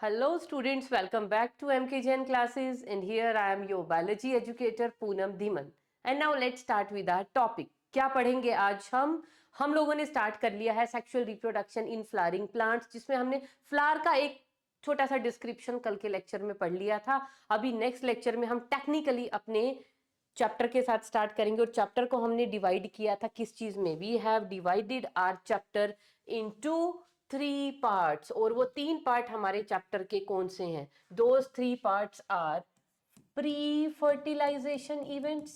Hello students, welcome back to MK Jain classes and here I am your biology educator Poonam Dhiman. And now let's start with our topic. क्या पढ़ेंगे आज हम लोगों ने start कर लिया है sexual reproduction in flowering plants, जिसमें हमने फ्लावर का एक छोटा सा डिस्क्रिप्शन कल के लेक्चर में पढ़ लिया था। अभी नेक्स्ट लेक्चर में हम टेक्निकली अपने चैप्टर के साथ स्टार्ट करेंगे और चैप्टर को हमने डिवाइड किया था किस चीज में। We have divided our chapter into 3 parts और वो 3 पार्ट हमारे चैप्टर के कौन से हैं? Those 3 parts are pre fertilisation events,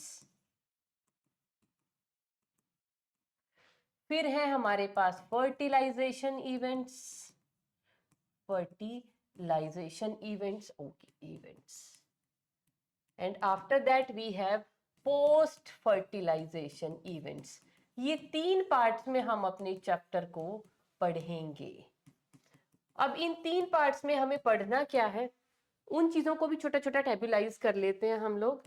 फिर है हमारे पास fertilisation events, and after that we have post fertilisation events. ये 3 पार्ट्स में हम अपने चैप्टर को पढ़ेंगे। अब इन 3 पार्ट्स में हमें पढ़ना क्या है, उन चीजों को भी छोटा छोटा टेबुलाइज कर लेते हैं हम लोग।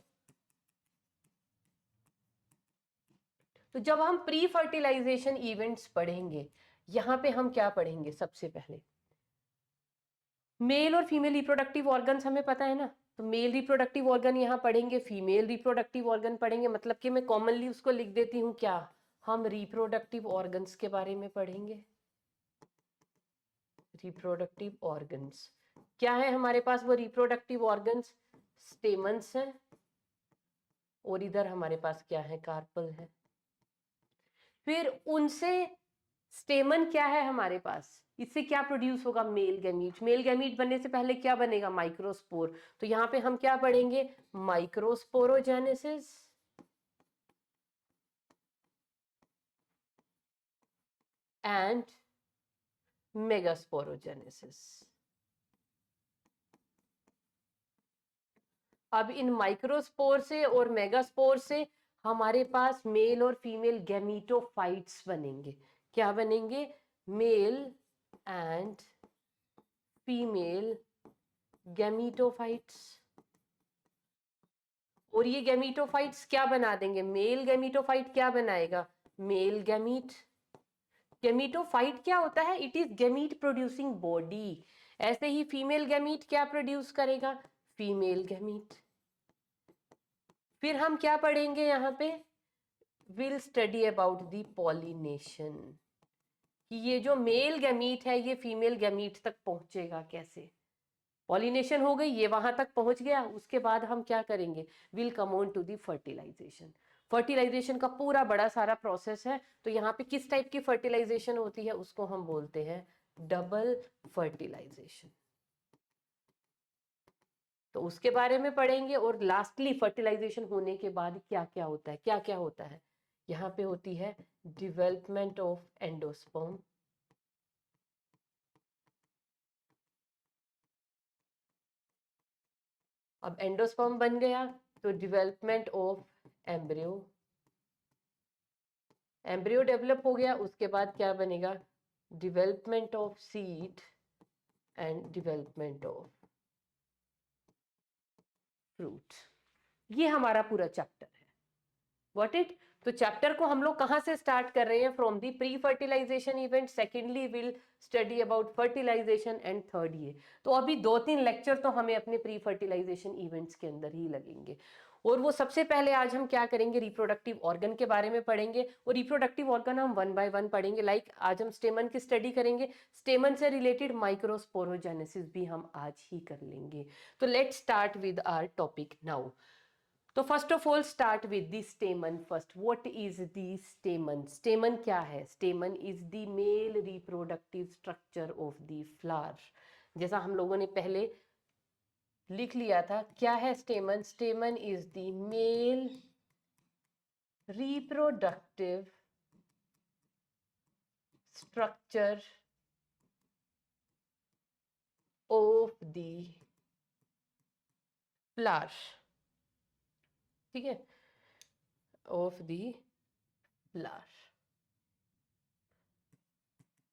तो जब हम प्री फर्टिलाइजेशन इवेंट्स पढ़ेंगे, यहां पे हम क्या पढ़ेंगे? सबसे पहले मेल और फीमेल रिप्रोडक्टिव ऑर्गन्स हमें पता है ना, तो मेल रिप्रोडक्टिव ऑर्गन यहां पढ़ेंगे, फीमेल रिप्रोडक्टिव ऑर्गन पढ़ेंगे। मतलब कि मैं कॉमनली उसको लिख देती हूं, क्या हम रिप्रोडक्टिव ऑर्गन्स के बारे में पढ़ेंगे। रिप्रोडक्टिव ऑर्गन्स क्या है हमारे पास? वो रिप्रोडक्टिव ऑर्गन्स स्टेमन्स हैं और इधर हमारे पास क्या है? कार्पल है। फिर उनसे स्टेमन क्या है हमारे पास? इससे क्या प्रोड्यूस होगा? Male gamete. मेल गैमीट बनने से पहले क्या बनेगा? माइक्रोस्पोर। तो यहां पे हम क्या पढ़ेंगे? Microsporogenesis and megasporogenesis. अब इन माइक्रोस्पोर से और मेगास्पोर से हमारे पास मेल और फीमेल गैमीटोफाइट्स बनेंगे। क्या बनेंगे? Male and female gametophytes. और ये गैमीटोफाइट्स क्या बना देंगे? मेल गैमीटोफाइट क्या बनाएगा? Male gamete. गैमीटोफाइट क्या होता है? It is gamete producing body. ऐसे ही फीमेल गैमीट क्या प्रोड्यूस करेगा? Female gamete. फिर हम क्या पढ़ेंगे यहां पे? Will study about the pollination, कि ये जो मेल गैमीट है ये फीमेल गैमीट तक पहुंचेगा कैसे। पॉलिनेशन हो गई, ये वहां तक पहुंच गया, उसके बाद हम क्या करेंगे? Will come on to the fertilisation. Fertilisation का पूरा बड़ा सारा प्रोसेस है। तो यहाँ पे किस टाइप की फर्टिलाइजेशन होती है उसको हम बोलते हैं डबल फर्टिलाइजेशन। तो उसके बारे में पढ़ेंगे। और लास्टली फर्टिलाइजेशन होने के बाद क्या क्या होता है? क्या क्या होता है? यहाँ पे होती है डेवलपमेंट ऑफ एंडोस्पर्म, अब एंडोस्पर्म बन गया तो development of embryo, embryo develop हो गया, उसके बाद क्या बनेगा? Development of seed and development of fruit. ये हमारा पूरा चैप्टर है। What it? तो चैप्टर को हम लोग कहां से स्टार्ट कर रहे हैं? From the pre fertilisation event, secondly will study about fertilisation and third ये। तो अभी 2-3 लेक्चर तो हमें अपने प्री फर्टिलाइजेशन इवेंट्स के अंदर ही लगेंगे। और वो सबसे पहले आज हम क्या करेंगे? रिप्रोडक्टिव ऑर्गन के बारे में पढ़ेंगे। और रिप्रोडक्टिव ऑर्गन हम 1 बाय 1 पढ़ेंगे। लाइक आज हम स्टेमन की स्टडी करेंगे, स्टेमन से रिलेटेड माइक्रोस्पोरोजेनेसिस भी हम आज ही कर लेंगे। तो let's start with our topic now. तो first of all start with the stamen first. What is the stamen? Stamen क्या है? Stamen is the male reproductive structure of the flower. जैसा हम लोगों ने पहले लिख लिया था, क्या है स्टेमन? स्टेमन is the male reproductive structure of the flower. ठीक है, ऑफ द फ्लावर।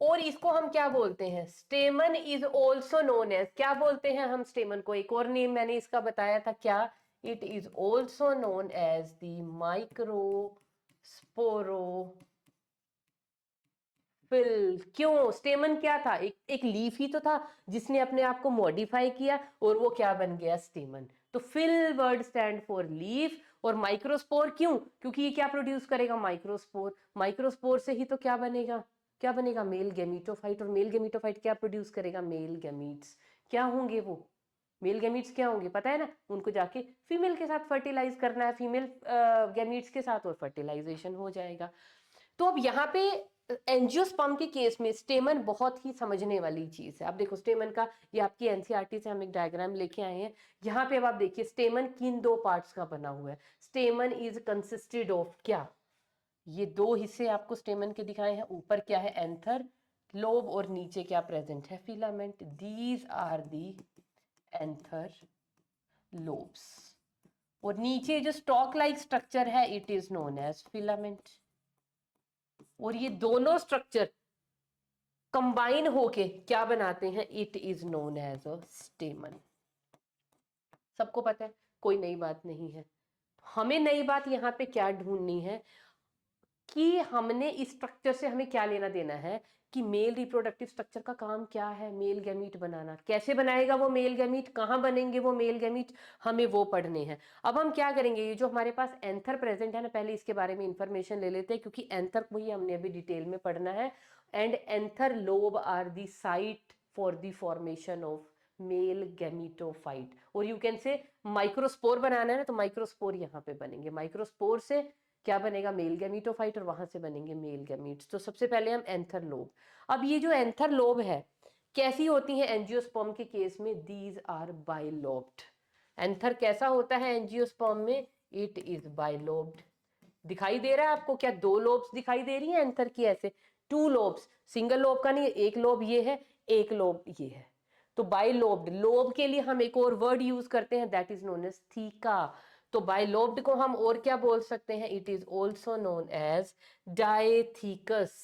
और इसको हम क्या बोलते हैं? Stamen is also known as, क्या बोलते हैं हम स्टेमन को? एक और नेम मैंने इसका बताया था, क्या? It is also known as the microsporophyll phyll. क्यों? स्टेमन क्या था? एक लीफ ही तो था जिसने अपने आप को मॉडिफाई किया और वो क्या बन गया? स्टेमन। तो phyll word stand for leaf. और माइक्रोस्पोर क्यों? क्योंकि ये क्या प्रोड्यूस करेगा? माइक्रोस्पोर। माइक्रोस्पोर से ही तो क्या बनेगा? क्या बनेगा? Male gametophyte. और मेल गैमीटोफाइट क्या प्रोड्यूस करेगा? Male gametes. क्या होंगे वो मेल गैमीट्स? क्या होंगे पता है ना? उनको जाके फीमेल के साथ फर्टिलाइज करना है, फीमेल गैमीट्स के साथ, और फर्टिलाइजेशन हो जाएगा। तो अब यहाँ पे एंजियोस्पर्म के केस में स्टेमन बहुत ही समझने वाली चीज है। अब देखो स्टेमन का, ये आपकी एनसीईआरटी से हम एक डायग्राम लेके आए हैं। यहाँ पे अब आप देखिए स्टेमन किन दो पार्ट्स का बना हुआ है। स्टेमन इज कंसिस्टेड ऑफ क्या? ये दो हिस्से आपको स्टेमन के दिखाए हैं। ऊपर क्या है? एंथर लोब, और नीचे क्या प्रेजेंट है? Filament. These are the anther lobes. और नीचे जो स्टॉक लाइक स्ट्रक्चर है, it is known as filament. और ये दोनों स्ट्रक्चर कंबाइन होके क्या बनाते हैं? It is known as a stamen. सबको पता है, कोई नई बात नहीं है। हमें नई बात यहाँ पे क्या ढूंढनी है कि हमने इस स्ट्रक्चर से हमें क्या लेना देना है कि मेल रिप्रोडक्टिव स्ट्रक्चर का काम क्या है? मेल गैमीट बनाना। कैसे बनाएगा वो मेल गैमीट? कहाँ बनेंगे वो मेल गैमीट? हमें वो पढ़ने हैं। अब हम क्या करेंगे, ये जो हमारे पास एंथर प्रेजेंट है ना, पहले इसके बारे में इंफॉर्मेशन ले लेते हैं, क्योंकि एंथर को ही हमने अभी डिटेल में पढ़ना है। And anther lobe are the site for the formation of male gametophyte. और यू कैन से माइक्रोस्पोर बनाना है ना, तो माइक्रोस्पोर यहाँ पे बनेंगे। माइक्रोस्पोर से क्या बनेगा? मेल गैमीटोफाइट, और वहां से बनेंगे मेल गैमीट्स। तो सबसे पहले हम एंथर लोब। अब ये जो एंथर लोब है कैसी होती है एंजियोस्पर्म के केस में? These are bilobed. एंथर कैसा होता है एंजियोस्पर्म में? It is bilobed. दिखाई दे रहा है आपको? क्या दो लोब्स दिखाई दे रही हैं एंथर की? ऐसे टू लोब्स, सिंगल लोब का नहीं, एक लोब ये है, एक लोब ये है। तो बाइलोब्ड। लोब के लिए हम एक और वर्ड यूज करते हैं, that is known as theca. तो बाइलोब्ड को हम और क्या बोल सकते हैं? It is also known as dithecous.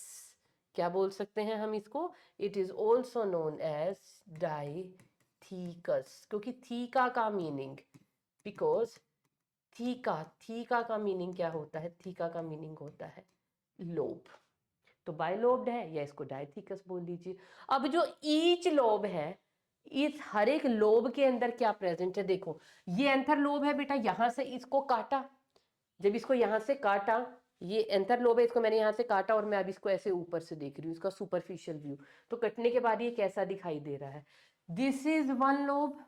क्या बोल सकते हैं हम इसको? It is also known as dithecous. क्योंकि थीका का मीनिंग, बिकॉज थीका, थीका का मीनिंग क्या होता है? थीका का मीनिंग होता है लोब। तो बाइलोब्ड है, या इसको डायथीकस बोल दीजिए। अब जो ईच लोब है, इस हर एक लोब के अंदर क्या प्रेजेंट है? देखो ये एंथर लोब है बेटा, यहां से इसको काटा, जब इसको यहां से काटा, ये एंथर लोब है, इसको मैंने यहां से काटा और मैं अब इसको ऐसे ऊपर से देख रही हूँ, इसका सुपरफिशियल व्यू। तो कटने के बाद ये कैसा दिखाई दे रहा है? This is one lobe,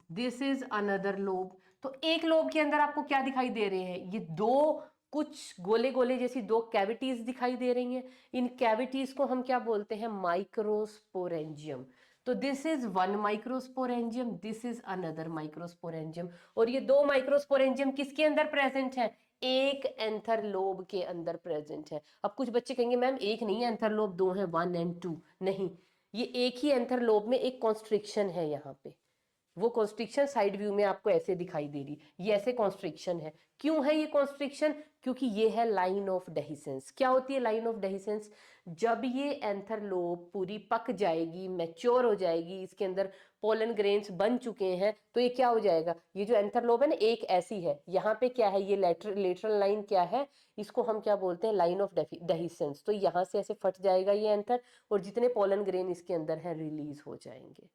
this is another lobe. तो एक लोब के अंदर आपको क्या दिखाई दे रहे हैं? ये दो कुछ गोले गोले जैसी दो कैविटीज दिखाई दे रही हैं। इन कैविटीज को हम क्या बोलते हैं? माइक्रोस्पोरेंजियम। तो this is one microsporangium, this is another microsporangium. और ये दो माइक्रोस्पोरेंजियम किसके अंदर प्रेजेंट है? एक एंथर लोब के अंदर प्रेजेंट है। अब कुछ बच्चे कहेंगे मैम एक नहीं है एंथर लोब, दो है, 1 और 2। नहीं, ये एक ही एंथर लोब में एक कॉन्स्ट्रिक्शन है यहाँ पे। वो कॉन्स्ट्रिक्शन साइड व्यू में आपको ऐसे दिखाई दे रही, ये ऐसे कॉन्स्ट्रिक्शन है। क्यों है ये कॉन्स्ट्रिक्शन? क्योंकि ये है लाइन ऑफ डेहिसेंस। क्या होती है लाइन ऑफ डेहिसेंस? जब ये एंथर लोब पूरी पक जाएगी, मैच्योर हो जाएगी, इसके अंदर पोलन ग्रेन्स बन चुके हैं, तो ये क्या हो जाएगा? ये जो एंथर लोब है ना, एक ऐसी है, यहाँ पे क्या है? ये लेटरल लाइन क्या है? इसको हम क्या बोलते हैं? Line of dehiscence. तो यहाँ से ऐसे फट जाएगा ये एंथर, और जितने पोलन ग्रेन इसके अंदर है रिलीज हो जाएंगे।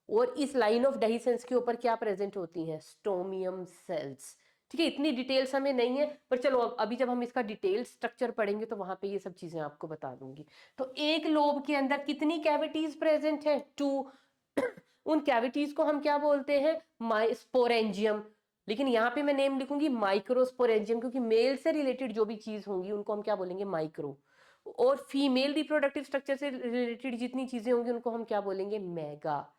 और इस लाइन ऑफ डेहिसेंस के ऊपर क्या प्रेजेंट होती हैं? Stomium cells. ठीक है, इतनी डिटेल्स हमें नहीं है, पर चलो अभी जब हम इसका डिटेल स्ट्रक्चर पढ़ेंगे तो वहां पे ये सब चीजें आपको बता दूंगी। तो एक लोब के अंदर कितनी कैविटीज प्रेजेंट है? 2। उन कैविटीज को हम क्या बोलते हैं? स्पोरेंजियम। लेकिन यहाँ पे मैं नेम लिखूंगी माइक्रोस्पोरेंजियम, क्योंकि मेल से रिलेटेड जो भी चीज होंगी उनको हम क्या बोलेंगे? माइक्रो। और फीमेल रिप्रोडक्टिव स्ट्रक्चर से रिलेटेड जितनी चीजें होंगी उनको हम क्या बोलेंगे? मेगा।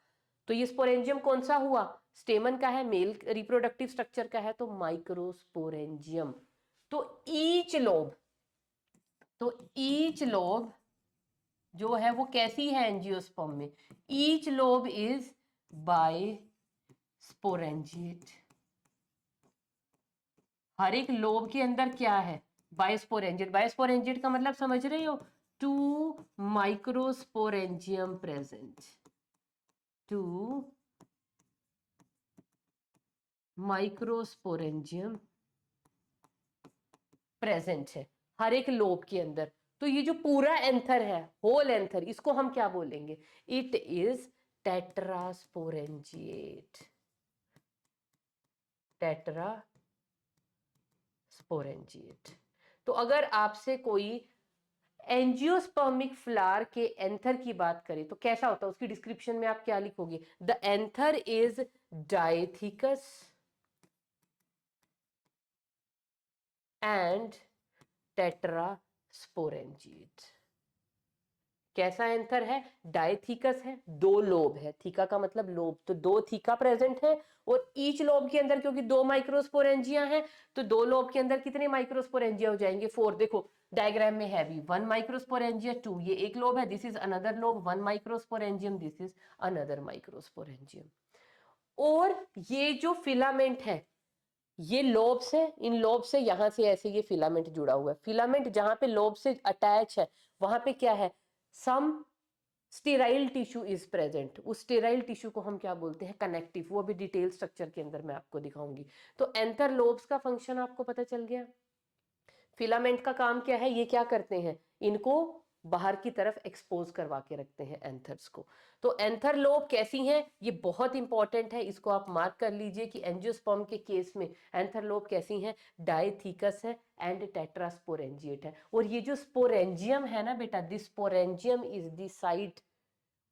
तो ये स्पोरेंजियम कौन सा हुआ? स्टेमन का है, मेल रिप्रोडक्टिव स्ट्रक्चर का है, तो माइक्रोस्पोरेंजियम। तो ईच लोब जो है वो कैसी है एंजियोस्पर्म में? Each lobe is bisporangiate. हर एक लोब के अंदर क्या है? बायोस्पोरेंजिएट। बायोस्पोरेंजिएट का मतलब समझ रहे हो? 2 माइक्रोस्पोरेंजियम प्रेजेंट, 2 माइक्रोस्पोरेंजियम प्रेजेंट है हर एक लोब के अंदर। तो ये जो पूरा एंथर है, होल एंथर, इसको हम क्या बोलेंगे? It is tetrasporangiate, tetrasporangiate. तो अगर आपसे कोई एंजियोस्पर्मिक फ्लावर के एंथर की बात करें तो कैसा होता है, उसकी डिस्क्रिप्शन में आप क्या लिखोगे? The anther is dithecous and tetrasporangiate. कैसा एंथर है? डायथीकस है, दो लोब है, थीका का मतलब लोब, तो दो थीका प्रेजेंट है, और ईच लोब के अंदर क्योंकि दो माइक्रोस्पोरेंजिया हैं तो दो लोब के अंदर कितने माइक्रोस्पोरेंजिया हो जाएंगे? 4। देखो डायग्राम में है भी 1 माइक्रोस्पोरेंजिया, 2, ये एक लोब है, this is another lobe, 1 microsporangium, this is another microsporangium. और ये जो फिलामेंट है, ये लोब्स है, इन लोब से यहां से ऐसे ये फिलामेंट जुड़ा हुआ है, फिलामेंट जहां पे लोब से अटैच है वहां पे क्या है? सम स्टेराइल टिश्यू इज प्रेजेंट। उस स्टेराइल टिश्यू को हम क्या बोलते हैं? कनेक्टिव। वो भी डिटेल स्ट्रक्चर के अंदर मैं आपको दिखाऊंगी। तो एंथर लोब्स का फंक्शन आपको पता चल गया। फिलामेंट का काम क्या है? ये क्या करते हैं? इनको बाहर की तरफ एक्सपोज करवा के रखते हैं एंथर्स को। तो एंथर लोब कैसी हैं? ये बहुत इंपॉर्टेंट है, इसको आप मार्क कर लीजिए कि एंजियोस्पर्म के केस में एंथर लोब कैसी हैं? डायथीकस है एंड टेट्रास्पोरेंजिएट है। और ये जो स्पोरेंजियम है ना बेटा, this sporangium is the site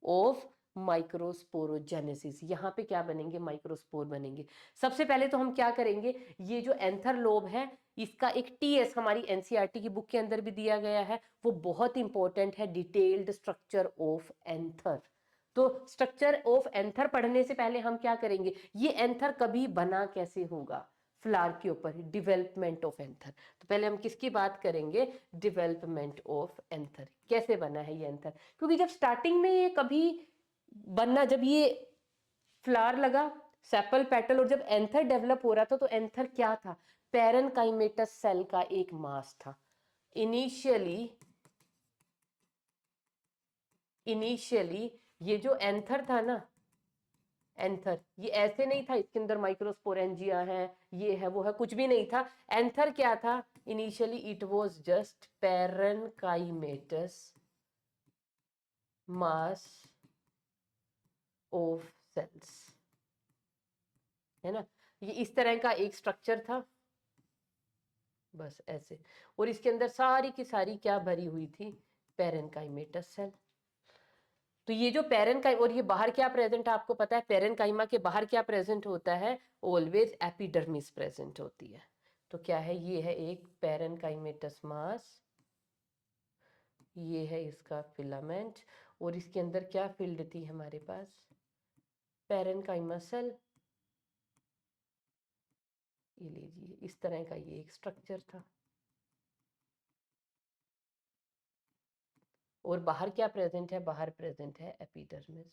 of microsporogenesis. यहाँ पे क्या बनेंगे? माइक्रोस्पोर बनेंगे। सबसे पहले तो हम क्या करेंगे, ये जो एंथर लोब है इसका एक टीएस हमारी एनसीईआरटी की बुक के अंदर भी दिया गया है, वो बहुत इंपॉर्टेंट है, डिटेल्ड स्ट्रक्चर ऑफ एंथर। तो स्ट्रक्चर ऑफ एंथर पढ़ने से पहले हम क्या करेंगे, ये एंथर कभी बना कैसे होगा? फ्लावर के ऊपर, डिवेलपमेंट ऑफ एंथर। तो पहले हम किसकी बात करेंगे? Development of anther. कैसे बना है ये एंथर? क्योंकि जब स्टार्टिंग में ये कभी बनना, जब ये फ्लावर लगा, सेपल पेटल, और जब एंथर डेवलप हो रहा था तो एंथर क्या था? पैरेनकाइमेटस सेल का एक मास था। इनिशियली ये जो एंथर था ना, एंथर ये ऐसे नहीं था, इसके अंदर माइक्रोस्पोरेंजिया है, ये है वो है, कुछ भी नहीं था। एंथर क्या था? Initially it was just parenchymatous mass of cells, है ना? ये इस तरह का एक स्ट्रक्चर था, बस ऐसे। और इसके अंदर सारी की सारी क्या भरी हुई थी? Parenchymatous cell. तो ये जो पैरेनकाइमा, और ये बाहर क्या प्रेजेंट है आपको पता है? पैरेनकाइमा के बाहर क्या प्रेजेंट होता है? ऑलवेज एपिडर्मिस प्रेजेंट होती है। तो क्या है? ये है एक पैरेनकाइमेटस मास, ये है इसका फिलामेंट, और इसके अंदर क्या फील्ड थी हमारे पास? Parenchyma cell. ये लीजिए, इस तरह का ये एक स्ट्रक्चर था। और बाहर क्या प्रेजेंट है? बाहर प्रेजेंट है एपिडर्मिस।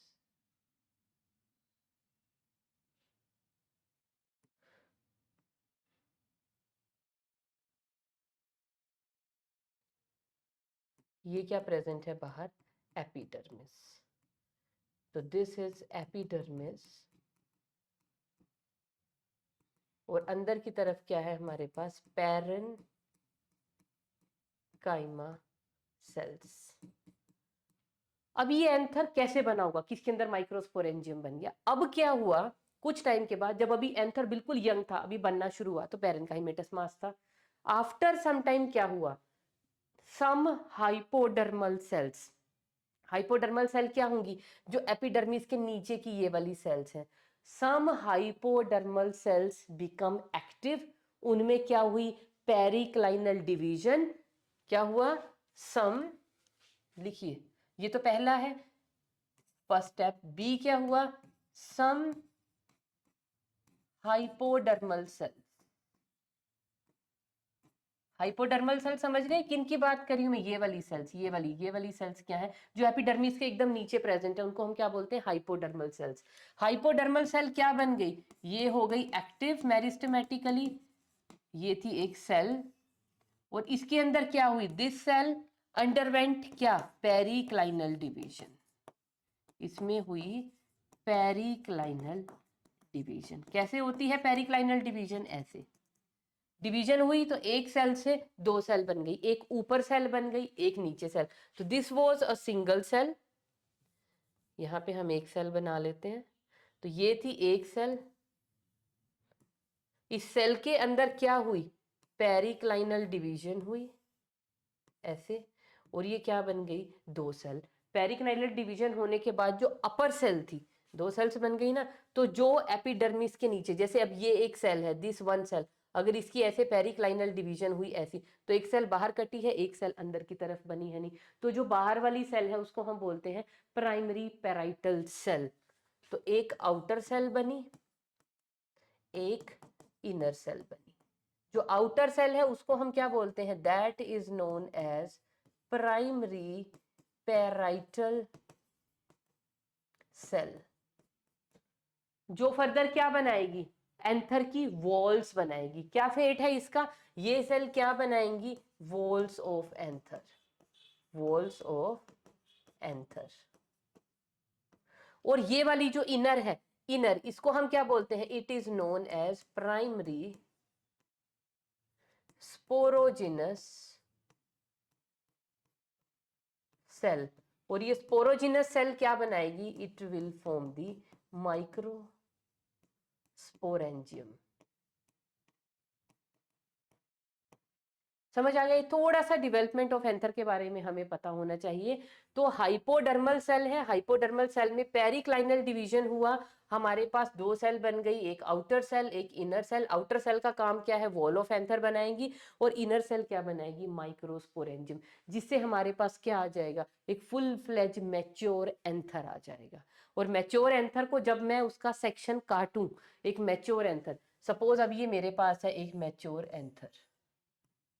ये क्या प्रेजेंट है बाहर? एपिडर्मिस। तो दिस इज एपिडर्मिस, और अंदर की तरफ क्या है हमारे पास? Parenchyma sales. अब ये एंथर कैसे बना होगा? किसके अंदर माइक्रोस्पोरेंजियम बन गया। अब क्या हुआ, कुछ टाइम के बाद, जब अभी एंथर बिल्कुल यंग था, अभी बनना शुरू हुआ, तो पैरेनकाइमेटस मास था। आफ्टर सम टाइम क्या हुआ? सम हाइपोडर्मल सेल्स। हाइपोडर्मल सेल क्या होंगी? जो एपिडर्मिस के नीचे की ये वाली सेल्स हैं। सम हाइपोडर्मल सेल्स बिकम एक्टिव। उनमें क्या हुई? Periclinal division. क्या हुआ? सम, लिखिए, ये तो पहला है, फर्स्ट स्टेप। बी क्या हुआ? सम हाइपोडर्मल सेल। हाइपोडर्मल सेल समझ गए किन की बात करी हूं मैं? ये वाली सेल्स, ये वाली सेल्स क्या है? जो एपिडर्मिस के एकदम नीचे प्रेजेंट है, उनको हम क्या बोलते हैं? Hypodermal sales. हाइपोडर्मल सेल क्या बन गई? ये हो गई एक्टिव मेरिस्टेमेटिकली, ये थी एक सेल, और इसके अंदर क्या हुई? दिस सेल अंडरवेंट क्या? Periclinal division. इसमें हुई पेरिक्लाइनल डिवीजन। कैसे होती है पेरिक्लाइनल डिवीजन? ऐसे। डिवीजन हुई तो एक सेल से दो सेल बन गई, एक ऊपर सेल बन गई, एक नीचे सेल। तो this was a single cell, यहां पे हम एक सेल बना लेते हैं। तो ये थी एक सेल, इस सेल के अंदर क्या हुई, पेरिक्लाइनल डिवीजन हुई ऐसे, और ये क्या बन गई, दो सेल। पेरिक्लाइनल डिवीजन होने के बाद जो अपर सेल थी, दो सेल्स बन गई ना, तो जो एपिडर्मिस के नीचे, जैसे अब ये एक सेल है, दिस वन सेल, अगर इसकी ऐसे पेरिक्लाइनल डिवीजन हुई ऐसी, तो एक सेल बाहर कटी है, एक सेल अंदर की तरफ बनी है नहीं, तो जो बाहर वाली सेल है उसको हम बोलते हैं प्राइमरी पैराइटल सेल। तो एक आउटर सेल बनी, एक इनर सेल बनी। जो आउटर सेल है उसको हम क्या बोलते हैं, that is known as primary parietal cell, जो फर्दर क्या बनाएगी, एंथर की वॉल्स बनाएगी। क्या फेट है इसका, ये सेल क्या बनाएंगी, walls of anther, walls of anther. और ये वाली जो इनर है, इनर, इसको हम क्या बोलते हैं, it is known as primary sporogenous cell. और ये स्पोरोजिनस सेल क्या बनाएगी, it will form the microsporangium. समझ आ गया, थोड़ा सा डेवलपमेंट ऑफ एंथर के बारे में हमें पता होना चाहिए। तो हाइपोडर्मल सेल है, हाइपोडर्मल सेल में पेरिक्लाइनल डिवीजन हुआ, हमारे पास दो सेल बन गई, एक आउटर सेल एक इनर सेल। आउटर सेल का काम क्या है, वॉल ऑफ एंथर बनाएगी, और इनर सेल क्या बनाएगी, माइक्रोस्पोरेंजियम, जिससे हमारे पास क्या आ जाएगा, एक फुल फ्लेज मैच्योर एंथर आ जाएगा। और मैच्योर एंथर को जब मैं उसका सेक्शन काटूं, एक मैच्योर एंथर, सपोज अब ये मेरे पास है एक मैच्योर एंथर,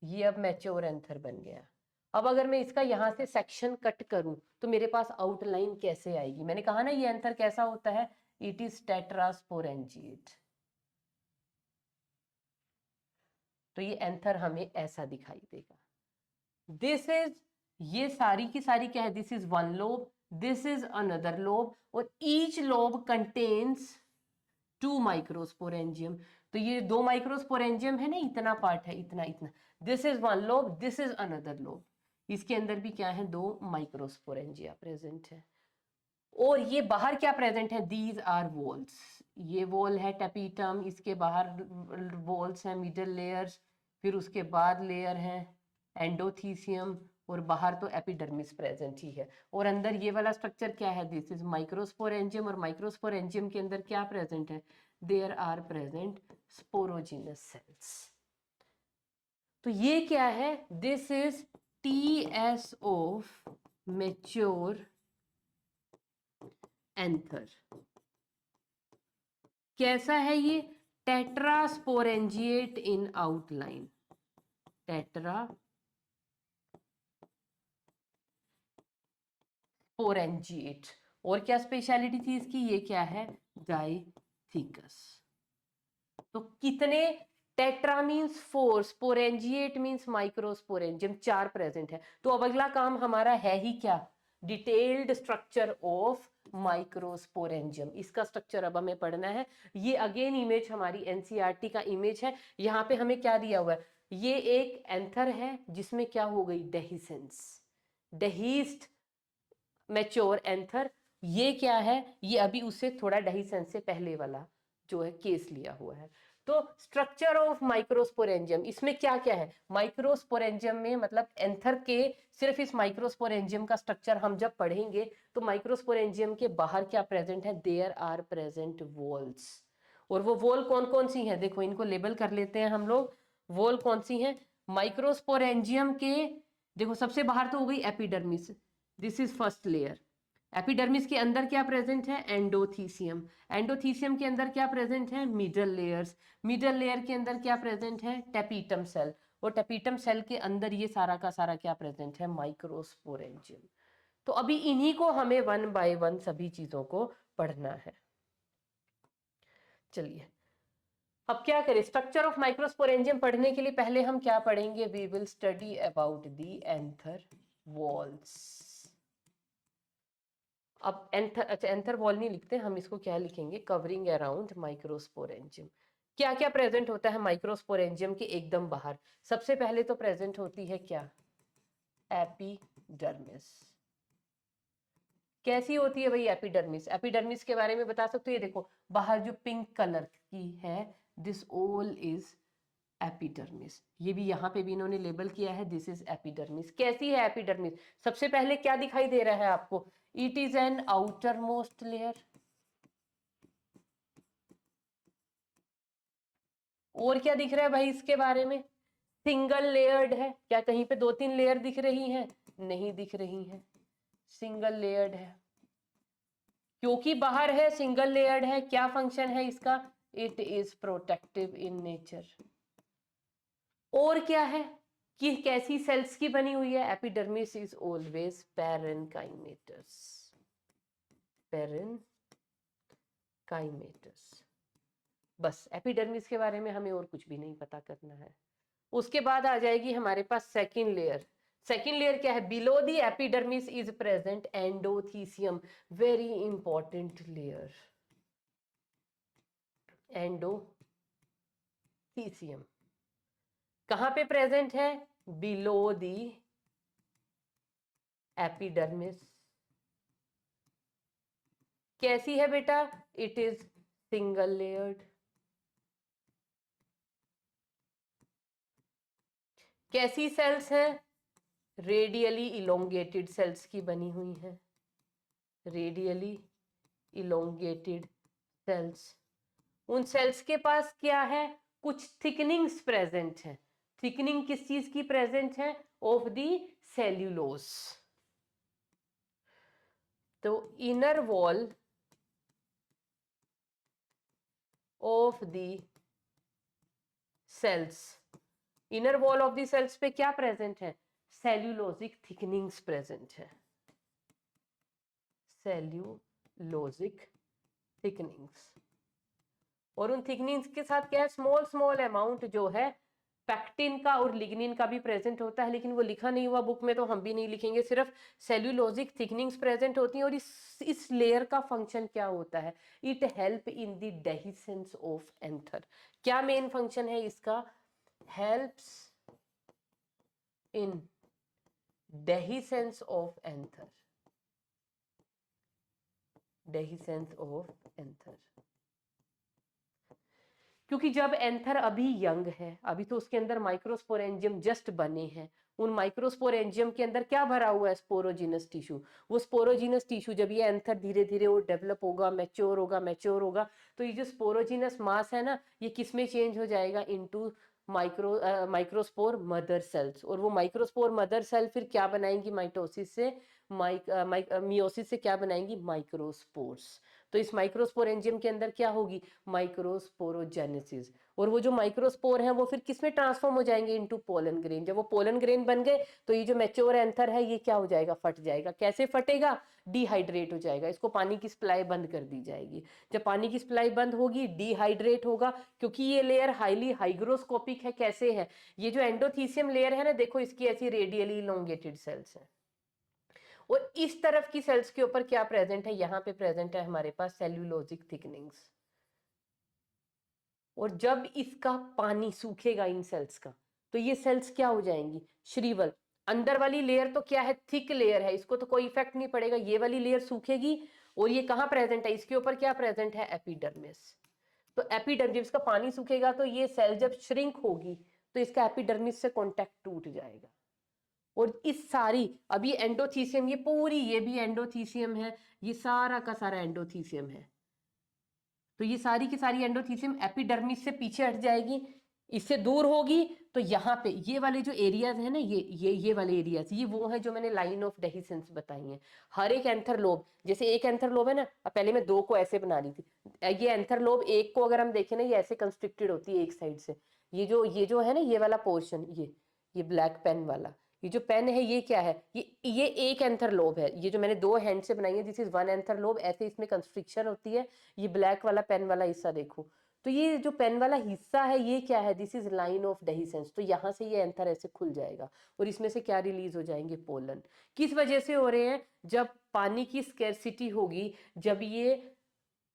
ये अब मैच्योर एंथर बन गया। अब अगर मैं इसका यहां से सेक्शन कट करूं तो मेरे पास आउटलाइन कैसे आएगी, मैंने कहा ना ये एंथर कैसा होता है, इट इज टेट्रास्पोरेंजिएट। तो ये एंथर हमें ऐसा दिखाई देगा। दिस इज, ये सारी की सारी क्या है, this is one lobe, this is another lobe, और each lobe contains two microsporangium. तो ये दो माइक्रोस्पोरेंजियम है ना, इतना पार्ट है, इतना इतना, this is one lobe, this is another lobe, इसके अंदर भी क्या है, दो माइक्रोस्पोरेंजिया प्रेजेंट है। और ये बाहर क्या प्रेजेंट है, दीज आर वॉल्स, ये वॉल है टेपिटम, इसके बाहर वॉल्स हैं, मिडल लेयर्स, फिर उसके बाद लेयर है एंडोथीसियम, और बाहर तो एपिडर्मिस प्रेजेंट ही है। और अंदर ये वाला स्ट्रक्चर क्या है, दिस इज माइक्रोस्पोरेंजियम, और माइक्रोस्पोरेंजियम के अंदर क्या प्रेजेंट है, there are present sporogenous cells. तो ये क्या है, this is TS of mature anther. कैसा है ये, टेट्रास्पोरेंजिएट इन आउटलाइन, टेट्रास्पोरेंजिएट। और क्या स्पेशलिटी थी इसकी, ये क्या है, डाइथिकस। तो कितने, tetra means four, sporangiate means microsporangium, चार प्रेजेंट है। तो अब अगला काम हमारा है ही क्या, डिटेल्ड स्ट्रक्चर ऑफ माइक्रोस्पोरेंजियम, इसका स्ट्रक्चर अब हमें पढ़ना है। ये अगेन इमेज हमारी एनसीईआरटी का इमेज है। यहाँ पे हमें क्या दिया हुआ है, ये एक एंथर है जिसमें क्या हो गई, डेहिसेंस, डेहिस्ड मैच्योर एंथर। ये क्या है, ये अभी उससे थोड़ा डेहिसेंस से पहले वाला जो है केस लिया हुआ है। तो स्ट्रक्चर ऑफ माइक्रोस्पोरेंजियम, इसमें क्या क्या है, माइक्रोस्पोरेंजियम में मतलब एंथर के, सिर्फ इस माइक्रोस्पोरेंजियम का स्ट्रक्चर हम जब पढ़ेंगे तो माइक्रोस्पोरेंजियम के बाहर क्या प्रेजेंट है, देयर आर प्रेजेंट वॉल्स। और वो वॉल कौन कौन सी हैं, देखो इनको लेबल कर लेते हैं हम लोग। वॉल कौन सी हैं, माइक्रोस्पोरेंजियम के, देखो सबसे बाहर तो हो गई epidermis, this is first layer. Epidermis के अंदर क्या प्रेजेंट है, एंडोथीसियम। एंडोथीसियम के अंदर क्या प्रेजेंट है, मिडल लेयर्स। मिडल लेयर के अंदर क्या प्रेजेंट है, टेपिटम सेल। और टेपिटम सेल के अंदर ये सारा का सारा क्या प्रेजेंट है, माइक्रोस्पोरेंजियम। तो अभी इन्हीं को हमें वन बाय वन सभी चीजों को पढ़ना है। चलिए अब क्या करें, स्ट्रक्चर ऑफ माइक्रोस्पोरेंजियम पढ़ने के लिए पहले हम क्या पढ़ेंगे, we will study about the anther walls. अब एंथर, अच्छा एंथर वॉल नहीं लिखते हम, इसको क्या लिखेंगे, कवरिंग अराउंड माइक्रोस्पोरेंजियम। क्या क्या प्रेजेंट होता है माइक्रोस्पोरेंजियम के एकदम बाहर? सबसे पहले तो प्रेजेंट होती है क्या? एपिडर्मिस। कैसी होती है भाई एपिडर्मिस? एपिडर्मिस के बारे में बता सकते हो? ये देखो बाहर जो पिंक कलर की है, दिस ऑल इज एपिडर्मिस। ये भी यहाँ पे भी इन्होंने लेबल किया है, दिस इज एपिडर्मिस। कैसी है एपिडर्मिस? सबसे पहले क्या दिखाई दे रहा है आपको? It is an outer most layer. और क्या दिख रहा है भाई इसके बारे में? सिंगल लेयर्ड है। क्या कहीं पे दो तीन लेयर दिख रही हैं? नहीं दिख रही हैं, सिंगल लेयर्ड है। क्योंकि बाहर है, सिंगल लेयर्ड है, क्या फंक्शन है इसका? It is protective in nature. और क्या है कि कैसी सेल्स की बनी हुई है? Epidermis is always parenchymatous. Parenchymatous. बस एपिडर्मिस के बारे में हमें और कुछ भी नहीं पता करना है। उसके बाद आ जाएगी हमारे पास सेकेंड लेयर। सेकेंड लेयर क्या है? Below the epidermis is present endothecium. Very important layer, endothecium. कहां पे प्रेजेंट है? Below the epidermis. कैसी है बेटा? It is single layered. कैसी सेल्स हैं? रेडियली इलोंगेटेड सेल्स की बनी हुई है, रेडियली इलोंगेटेड सेल्स। उन सेल्स के पास क्या है? कुछ थिकनिंग्स प्रेजेंट है। थिकनिंग किस चीज की प्रेजेंट है? Of the cellulose. तो inner wall of the cells, inner wall of the cells पे क्या प्रेजेंट है? सेल्यूलोजिक थिकनिंग्स प्रेजेंट है, सेल्यूलोजिक थिकनिंग्स। और उन थिकनिंग्स के साथ क्या है? स्मॉल स्मॉल अमाउंट जो है पैक्टिन का और लिग्निन का भी प्रेजेंट होता है, लेकिन वो लिखा नहीं हुआ बुक में, तो हम भी नहीं लिखेंगे। सिर्फ सेल्यूलोजिक थिकनिंग्स प्रेजेंट होती हैं। और इस लेयर का फंक्शन क्या होता है? It help in the dehiscence of anther. क्या मेन फंक्शन है इसका? Helps in dehiscence of anther, dehiscence of anther. क्योंकि जब एंथर अभी यंग है, अभी तो उसके अंदर माइक्रोस्पोरेंजियम जस्ट बने हैं, उन माइक्रोस्पोरेंजियम के अंदर क्या भरा हुआ है? Sporogenous tissue. वो स्पोरोजिनस टिश्यू जब ये एंथर धीरे धीरे वो डेवलप होगा, मैच्योर होगा, मैच्योर होगा, तो ये जो स्पोरोजिनस मास है ना, ये किस में चेंज हो जाएगा? Into microspore mother cells. और वो माइक्रोस्पोर मदर सेल फिर क्या बनाएंगी? माइटोसिस से मियोसिस से क्या बनाएंगी? माइक्रोस्पोर्स। तो इस माइक्रोस्पोरेंजियम के अंदर क्या होगी? माइक्रोस्पोरोजेनेसिस। और वो जो माइक्रोस्पोर है वो फिर किसमें ट्रांसफॉर्म हो जाएंगे? Into pollen grain. जब वो पोलन ग्रेन बन गए तो ये जो मैच्योर एंथर है ये क्या हो जाएगा? फट जाएगा। कैसे फटेगा? डिहाइड्रेट हो जाएगा। इसको पानी की सप्लाई बंद कर दी जाएगी। जब पानी की सप्लाई बंद होगी, डिहाइड्रेट होगा, क्योंकि ये लेयर हाईली हाइग्रोस्कोपिक है। कैसे है? ये जो एंडोथीसियम लेयर है ना, देखो इसकी ऐसी रेडियली इलोंगेटेड सेल्स है। और इस तरफ की सेल्स के ऊपर क्या प्रेजेंट है? यहाँ पे प्रेजेंट है हमारे पास सेल्यूलोजिक थिकनिंग्स। और जब इसका पानी सूखेगा इन सेल्स का, तो ये सेल्स क्या हो जाएंगी? श्रीवल। अंदर वाली लेयर तो क्या है? थिक लेयर है, इसको तो कोई इफेक्ट नहीं पड़ेगा। ये वाली लेयर सूखेगी और ये कहाँ प्रेजेंट है? इसके ऊपर क्या प्रेजेंट है? एपिडर्मिस। तो एपिडर्मिस का पानी सूखेगा तो ये सेल जब श्रिंक होगी तो इसका एपिडर्मिस से कॉन्टेक्ट टूट जाएगा। और इस सारी अभी एंडोथीसियम, ये पूरी ये भी एंडोथीसियम है, ये सारा का सारा एंडोथीसियम है। तो ये सारी की सारी एंडोथीसियम एपिडर्मिस से पीछे हट जाएगी, इससे दूर होगी। तो यहाँ पे ये वाले जो एरियाज है ना, ये वाले एरियाज, ये वो है जो मैंने लाइन ऑफ डेहिसेंस बताई है। हर एक एंथर लोब, जैसे एक एंथर लोब है ना, अब पहले मैं दो को ऐसे बना रही थी, ये एंथर लोब एक को अगर हम देखें ना, ये ऐसे कंस्ट्रिक्टेड होती है एक साइड से। ये जो है ना, ये वाला पोर्शन, ये ब्लैक पेन वाला, ये जो पेन है ये क्या है? ये एक एंथर लोब है। ये जो मैंने दो हैंड से बनाई है, this is one anther lobe. ऐसे इसमें कंस्ट्रिक्शन होती है। ये ब्लैक वाला पेन वाला हिस्सा देखो, तो ये जो पेन वाला हिस्सा है ये क्या है? This is line of dehiscence. तो यहाँ से ये एंथर ऐसे खुल जाएगा और इसमें से क्या रिलीज हो जाएंगे? पोलन। किस वजह से हो रहे हैं? जब पानी की स्कैरसिटी होगी, जब ये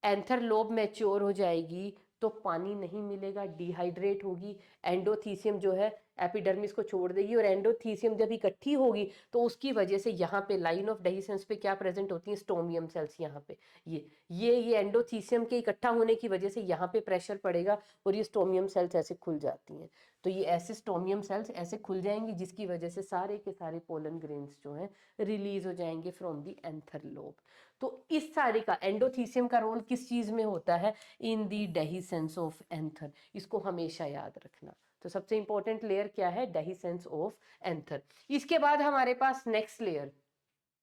एंथर लोब मैच्योर हो जाएगी, तो पानी नहीं मिलेगा, डिहाइड्रेट होगी, एंडोथीसियम जो है एपिडर्मिस को छोड़ देगी, और एंडोथीसियम जब इकट्ठी होगी तो उसकी वजह से यहाँ पे लाइन ऑफ डेहिसेंस पे क्या प्रेजेंट होती है, स्टोमियम सेल्स। यहाँ पे ये एंडोथीसियम के इकट्ठा होने की वजह से यहाँ पे प्रेशर पड़ेगा और ये स्टोमियम सेल्स ऐसे खुल जाती हैं। तो ये ऐसे स्टोमियम सेल्स ऐसे खुल जाएंगी जिसकी वजह से सारे के सारे पोलन ग्रेन्स जो हैं रिलीज हो जाएंगे फ्रॉम दी एंथर लोब। तो इस सारे का एंडोथीसियम का रोल किस चीज में होता है, इन दी डेहिसेंस ऑफ एंथर। इसको हमेशा याद रखना। तो सबसे इंपॉर्टेंट लेयर क्या है, डेहिसेंस ऑफ एंथर। इसके बाद हमारे पास नेक्स्ट लेयर,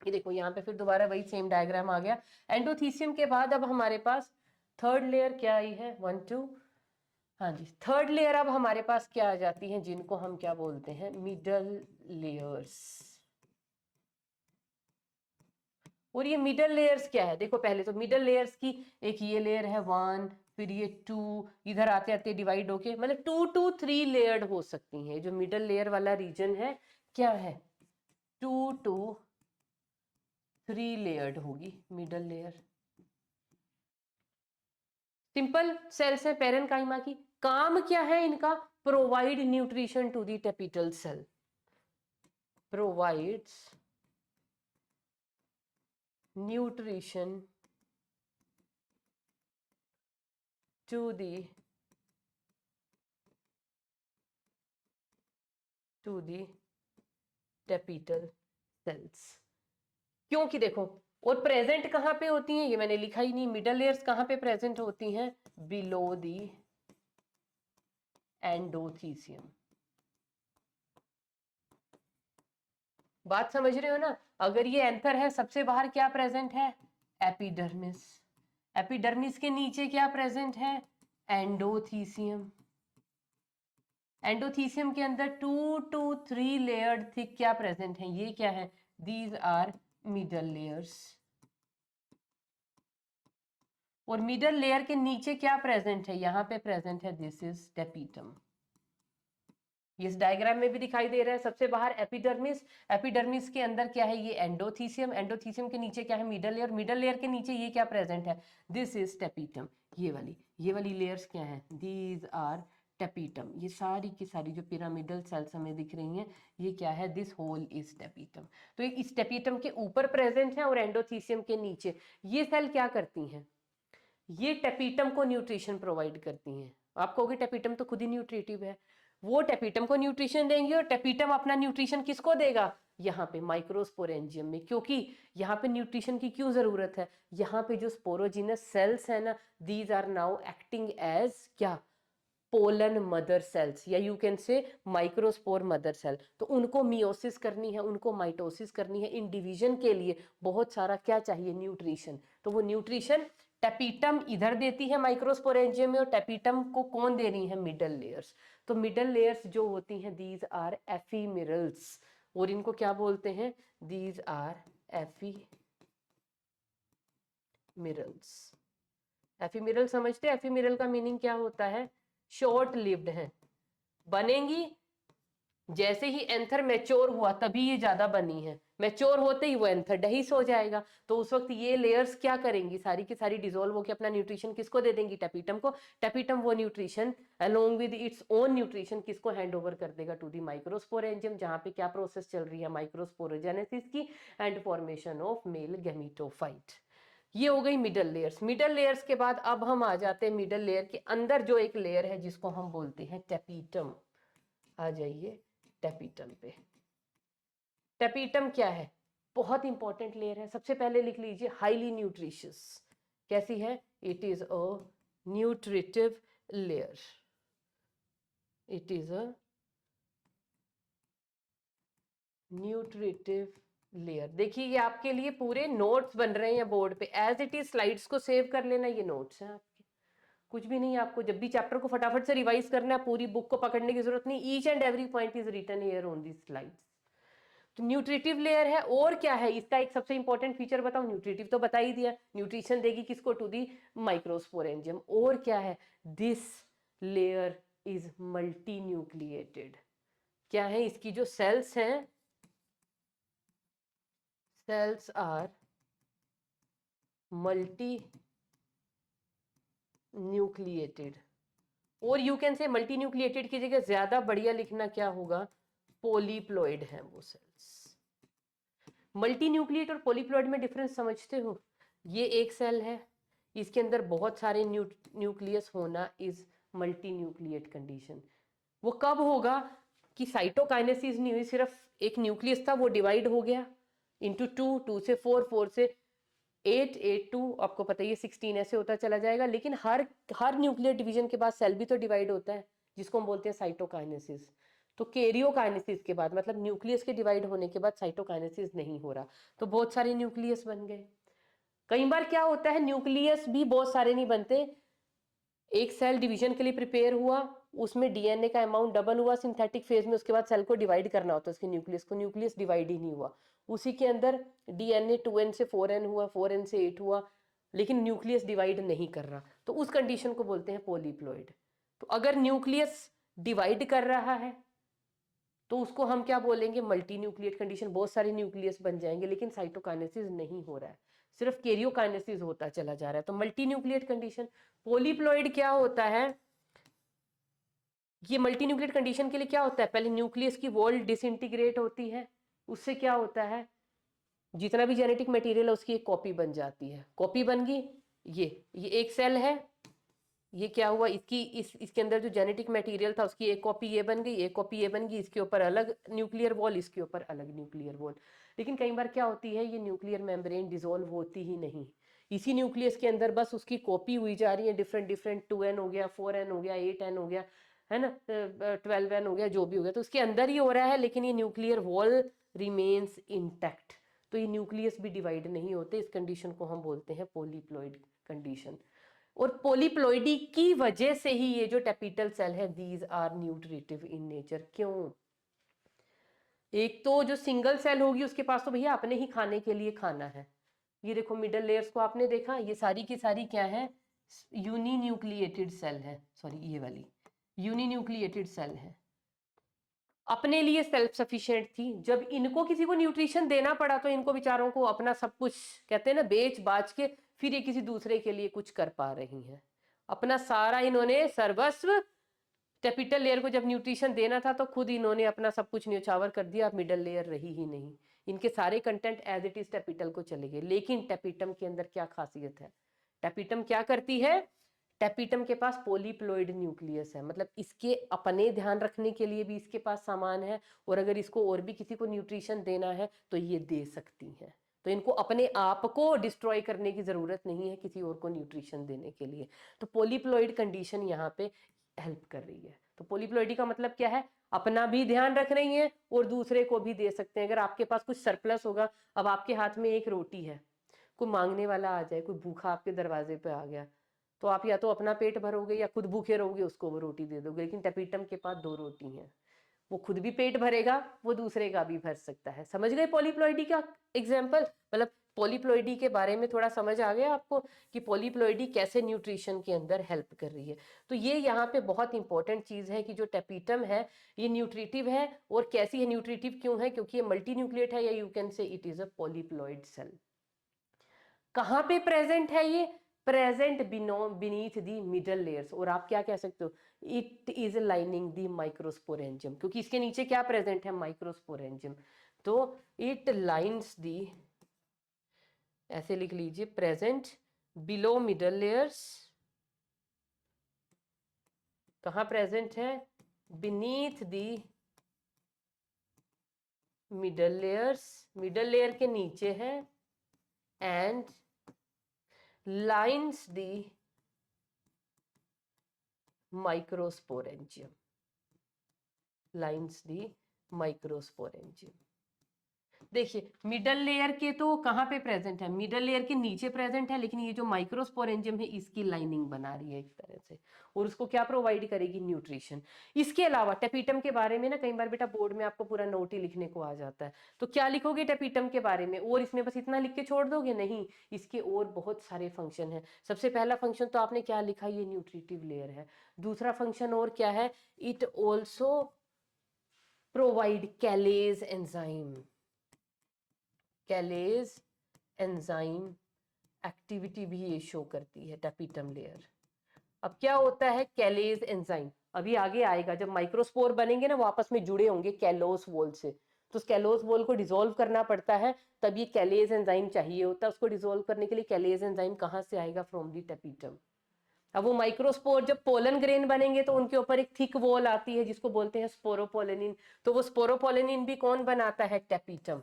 ये देखो यहाँ पे फिर दोबारा वही सेम डायग्राम आ गया। एंडोथीसियम के बाद अब हमारे पास थर्ड लेयर क्या आई है, 1 2, हाँ जी, थर्ड लेयर अब हमारे पास क्या आ जाती है, जिनको हम क्या बोलते हैं, मिडल लेयर्स। और ये मिडल लेयर्स क्या है, देखो पहले तो मिडल लेयर्स की एक ये लेयर है 1, फिर ये 2, इधर आते आते डिवाइड होके मतलब 2 to 3 लेयर्ड हो सकती हैं। जो मिडल लेयर वाला रीजन है क्या है, 2 to 3 लेयर्ड होगी मिडल लेयर। सिंपल सेल्स है पेरेन्काइमा की। काम क्या है इनका, provide nutrition to the tapetal cell, provides nutrition to the tapetal cells. क्योंकि देखो, और प्रेजेंट कहां पे होती हैं, ये मैंने लिखा ही नहीं, मिडल लेयर्स कहां पे प्रेजेंट होती हैं, बिलो दी एंडोथीसियम। बात समझ रहे हो ना, अगर ये एंथर है सबसे बाहर क्या प्रेजेंट है, एपिडर्मिस। एपिडर्मिस के नीचे क्या प्रेजेंट है, एंडोथीसियम। एंडोथीसियम के अंदर 2 to 3 लेयर्ड थिक क्या प्रेजेंट है, ये क्या है, दीज आर मिडल लेयर्स। और मिडल लेयर के नीचे क्या प्रेजेंट है, यहां पे प्रेजेंट है, दिस इज टेपिटम। इस डायग्राम में भी दिखाई दे रहा है, सबसे बाहर एपिडर्मिस, एपिडर्मिस के अंदर क्या है, ये एंडोथीसियम, एंडोथीसियम के नीचे क्या है, मिडल लेयर, मिडल लेयर के नीचे ये क्या प्रेजेंट है, दिस इज टेपिटम। ये वाली लेयर्स क्या है, दीज आर टेपिटम। ये सारी की सारी जो पिरामिडल सेल्स हमें दिख रही हैं, ये क्या है, दिस होल इज टेपिटम। तो इस टेपिटम के ऊपर प्रेजेंट है और एंडोथीसियम के नीचे। ये सेल क्या करती हैं, ये टेपिटम को न्यूट्रिशन प्रोवाइड करती हैं। आप कहोगे टेपिटम तो खुद ही न्यूट्रिटिव है, वो टेपिटम को न्यूट्रिशन देंगे और टेपिटम अपना न्यूट्रिशन किसको देगा, यहाँ पे माइक्रोस्पोरेंजियम में। क्योंकि यहाँ पे न्यूट्रिशन की क्यों जरूरत है, यहाँ पे जो स्पोरोजिनस सेल्स है ना, these are now acting as क्या, पोलन मदर सेल्स, या you can say microspore mother cell. तो उनको मियोसिस करनी है, उनको माइटोसिस करनी है, इन डिवीजन के लिए बहुत सारा क्या चाहिए, न्यूट्रिशन। तो वो न्यूट्रिशन टेपिटम इधर देती है माइक्रोस्पोरेंजियम में, और टेपिटम को कौन दे रही है, मिडल लेयर्स। तो मिडल लेयर्स जो होती हैं, दीज आर एफीमिरल्स, और इनको क्या बोलते हैं, दीज आर एफीमिरल्स। एफीमिरल समझते हैं, एफीमिरल का मीनिंग क्या होता है, शॉर्ट लिव्ड है, बनेंगी जैसे ही एंथर मैच्योर हुआ तभी ये ज्यादा बनी है, मैच्योर होते ही वो एंथर डहीस हो जाएगा। तो उस वक्त ये लेयर्स क्या करेंगी, सारी की सारी डिसॉल्व होकर अपना न्यूट्रिशन किसको दे देंगी, टेपिटम को। टेपिटम वो nutrition along with its own nutrition किसको हैंड ओवर कर देगा, टू दी माइक्रोस्पोरेंजियम, जहां पे क्या प्रोसेस चल रही है, माइक्रोस्पोरोजेनेसिस की and formation of male gametophyte. ये हो गई मिडल लेयर्स। मिडल लेयर्स के बाद अब हम आ जाते हैं मिडल लेयर के अंदर जो एक लेयर है जिसको हम बोलते हैं टेपिटम। आ जाइए टेपिटम पे। टेपिटम क्या है, बहुत इंपॉर्टेंट लेयर है। सबसे पहले लिख लीजिए, हाईली न्यूट्रिशियस। कैसी है, it is a nutritive layer, it is a nutritive layer. देखिए ये आपके लिए पूरे नोट्स बन रहे हैं बोर्ड पे, एज इट इज स्लाइड्स को सेव कर लेना, ये नोट्स हैं आपके, कुछ भी नहीं। आपको जब भी चैप्टर को फटाफट से रिवाइज करना है, पूरी बुक को पकड़ने की जरूरत नहीं, each and every point is written here on this slides. तो न्यूट्रिटिव लेयर है, और क्या है इसका एक सबसे इंपॉर्टेंट फीचर बताओ, न्यूट्रिटिव तो बता ही दिया, न्यूट्रिशन देगी किसको, टू दी माइक्रोस्पोरेंजियम। और क्या है, this layer is multi nucleated. क्या है, इसकी जो सेल्स हैं, सेल्स आर मल्टी न्यूक्लिएटेड, और यू कैन से मल्टी न्यूक्लिएटेड की जगह ज्यादा बढ़िया लिखना क्या होगा, पोलीप्लॉइड है वो सेल्स। मल्टी न्यूक्लिएट और पोलीप्लॉइड में डिफरेंस समझते हो? ये एक सेल है, इसके अंदर बहुत सारे न्यूक्लियस होना इज मल्टी न्यूक्लिएट कंडीशन। वो कब होगा कि साइटोकाइनेसिस नहीं हुई, सिर्फ एक न्यूक्लियस था वो डिवाइड हो गया इंटू टू, टू से फोर, फोर से एट, एट टू आपको पता ही है 16, ऐसे होता चला जाएगा। लेकिन हर न्यूक्लियर डिवीजन के बाद सेल भी तो डिवाइड होता है, जिसको हम बोलते हैं साइटोकाइनेसिस। तो कैरियोकाइनेसिस के बाद, मतलब न्यूक्लियस के डिवाइड होने के बाद साइटोकाइनेसिस नहीं हो रहा, तो बहुत सारे न्यूक्लियस बन गए। कई बार क्या होता है, न्यूक्लियस भी बहुत सारे नहीं बनते, एक सेल डिवीजन के लिए प्रिपेयर हुआ, उसमें डीएनए का अमाउंट डबल हुआ सिंथेटिक फेज में, उसके बाद सेल को डिवाइड करना होता है उसके न्यूक्लियस को, न्यूक्लियस डिवाइड ही नहीं हुआ, उसी के अंदर डीएनए 2n से 4n हुआ, 4n से 8 हुआ, लेकिन न्यूक्लियस डिवाइड नहीं कर रहा, तो उस कंडीशन को बोलते हैं पोलीप्लॉइड। तो अगर न्यूक्लियस डिवाइड कर रहा है तो उसको हम क्या बोलेंगे, मल्टी न्यूक्लिएट कंडीशन। बहुत सारे न्यूक्लियस बन जाएंगे लेकिन साइटोकाइनेसिस नहीं हो रहा है, सिर्फ कैरियोकाइनेसिस होता चला जा रहा है, तो मल्टी न्यूक्लिएट कंडीशन। पोलीप्लॉइड क्या होता है, ये मल्टी न्यूक्लिएट कंडीशन के लिए क्या होता है, पहले न्यूक्लियस की वॉल डिसइंटीग्रेट होती है, उससे क्या होता है, जितना भी जेनेटिक मटेरियल है उसकी एक कॉपी बन जाती है। कॉपी बन गई, ये एक सेल है, ये क्या हुआ, इसके अंदर जो जेनेटिक मटेरियल था उसकी एक कॉपी ये बन गई, एक कॉपी ये बन गई, इसके ऊपर अलग न्यूक्लियर वॉल, इसके ऊपर अलग न्यूक्लियर वॉल। लेकिन कई बार क्या होती है, ये न्यूक्लियर मेम्ब्रेन डिसॉल्व होती ही नहीं, इसी न्यूक्लियस के अंदर बस उसकी कॉपी हुई जा रही है, डिफरेंट डिफरेंट 2n हो गया, 4n हो गया, 8n हो गया, है ना, 12n हो गया, जो भी हो गया, तो उसके अंदर ही हो रहा है, लेकिन ये न्यूक्लियर वॉल रिमेन्स इंटैक्ट, तो ये न्यूक्लियस भी डिवाइड नहीं होते। इस कंडीशन को हम बोलते हैं पोलीप्लॉइड कंडीशन। और पोलीप्लॉइडी की वजह से ही ये जो टेपिटल सेल है, these are nutritive in nature. क्यों? एक तो जो सिंगल सेल होगी उसके पास तो भैया अपने ही खाने के लिए खाना है। ये देखो मिडल लेयर्स को आपने देखा, ये सारी की सारी क्या है, यूनिन्यूक्लिएटेड सेल है, सॉरी ये वाली यूनिन्यूक्लिएटेड सेल है, अपने लिए सेल्फ सफिशिएंट थी। जब इनको किसी को न्यूट्रिशन देना पड़ा तो इनको बेचारों को अपना सब कुछ, कहते हैं ना, बेच बाच के फिर ये किसी दूसरे के लिए कुछ कर पा रही हैं। अपना सारा इन्होंने सर्वस्व, कैपिटल लेयर को जब न्यूट्रिशन देना था तो खुद इन्होंने अपना सब कुछ न्योछावर कर दिया, मिडल लेयर रही ही नहीं, इनके सारे कंटेंट एज इट इज टेपिटल को चले गए। लेकिन टेपिटम के अंदर क्या खासियत है, टेपिटम क्या करती है, टेपिटम के पास पोलीप्लॉइड न्यूक्लियस है, मतलब इसके अपने ध्यान रखने के लिए भी इसके पास सामान है, और अगर इसको और भी किसी को न्यूट्रिशन देना है तो ये दे सकती हैं। तो इनको अपने आप को डिस्ट्रॉय करने की जरूरत नहीं है किसी और को न्यूट्रिशन देने के लिए। तो पोलीप्लॉइड कंडीशन यहाँ पे हेल्प कर रही है। तो पोलीप्लॉइडी का मतलब क्या है, अपना भी ध्यान रख रही है और दूसरे को भी दे सकते हैं। अगर आपके पास कुछ सरप्लस होगा, अब आपके हाथ में एक रोटी है, कोई मांगने वाला आ जाए, कोई भूखा आपके दरवाजे पे आ गया, तो आप या तो अपना पेट भरोगे या खुद भूखे रहोगे, उसको वो रोटी दे दोगे। लेकिन टेपिटम के पास दो रोटी हैं, वो खुद भी पेट भरेगा, वो दूसरे का भी भर सकता है। समझ गए पॉलीप्लॉइडी का एग्जाम्पल, मतलब पॉलीप्लॉइडी के बारे में थोड़ा समझ आ गया आपको कि पॉलीप्लॉइडी कैसे न्यूट्रिशन के अंदर हेल्प कर रही है। तो ये यहाँ पे बहुत इंपॉर्टेंट चीज है कि जो टेपिटम है ये न्यूट्रिटिव है। और कैसी है, न्यूट्रिटिव क्यों है, क्योंकि ये मल्टी न्यूक्लिएट है, या you can say it is a polyploid cell. कहाँ पे प्रेजेंट है ये, present beneath the middle layers, और आप क्या कह सकते हो, it is lining the microsporangium, क्योंकि इसके नीचे क्या प्रेजेंट है, माइक्रोस्पोरेंजियम। तो इट लाइन्स दी, ऐसे लिख लीजिए, प्रेजेंट बिलो मिडल लेयर्स, कहाँ प्रेजेंट है, beneath the middle layers, middle layer के नीचे है, and lines the microsporangium, lines the microsporangium. देखिए मिडल लेयर के तो कहाँ पे प्रेजेंट है, मिडल लेयर के नीचे प्रेजेंट है, लेकिन ये जो माइक्रोस्पोरेंजियम है इसकी लाइनिंग बना रही है एक तरह से, और उसको क्या प्रोवाइड करेगी, न्यूट्रिशन। इसके अलावा टेपिटम के बारे में ना कई बार बेटा बोर्ड में आपको पूरा नोट ही लिखने को आ जाता है, तो क्या लिखोगे टेपिटम के बारे में, और इसमें बस इतना लिख के छोड़ दोगे, नहीं, इसके और बहुत सारे फंक्शन है। सबसे पहला फंक्शन तो आपने क्या लिखा, ये न्यूट्रिटिव लेयर है। दूसरा फंक्शन और क्या है, it also provide callase enzyme, callase enzyme activity भी ये शो करती है टेपिटम लेयर। अब क्या होता है कैलेज एंजाइम, अभी आगे आएगा, जब माइक्रोस्पोर बनेंगे ना वो आपस में जुड़े होंगे कैलोस वॉल से, तो कैलोस वॉल को डिसॉल्व करना पड़ता है, तब ये कैलेज एंजाइम चाहिए होता है, उसको डिसॉल्व करने के लिए कैलेज एंजाइम कहाँ से आएगा, फ्रॉम दी टेपिटम। अब वो माइक्रोस्पोर जब पोलन ग्रेन बनेंगे तो उनके ऊपर एक थिक वॉल आती है जिसको बोलते हैं स्पोरोपोलेनिन, तो वो स्पोरोपोलेनिन भी कौन बनाता है, टेपिटम।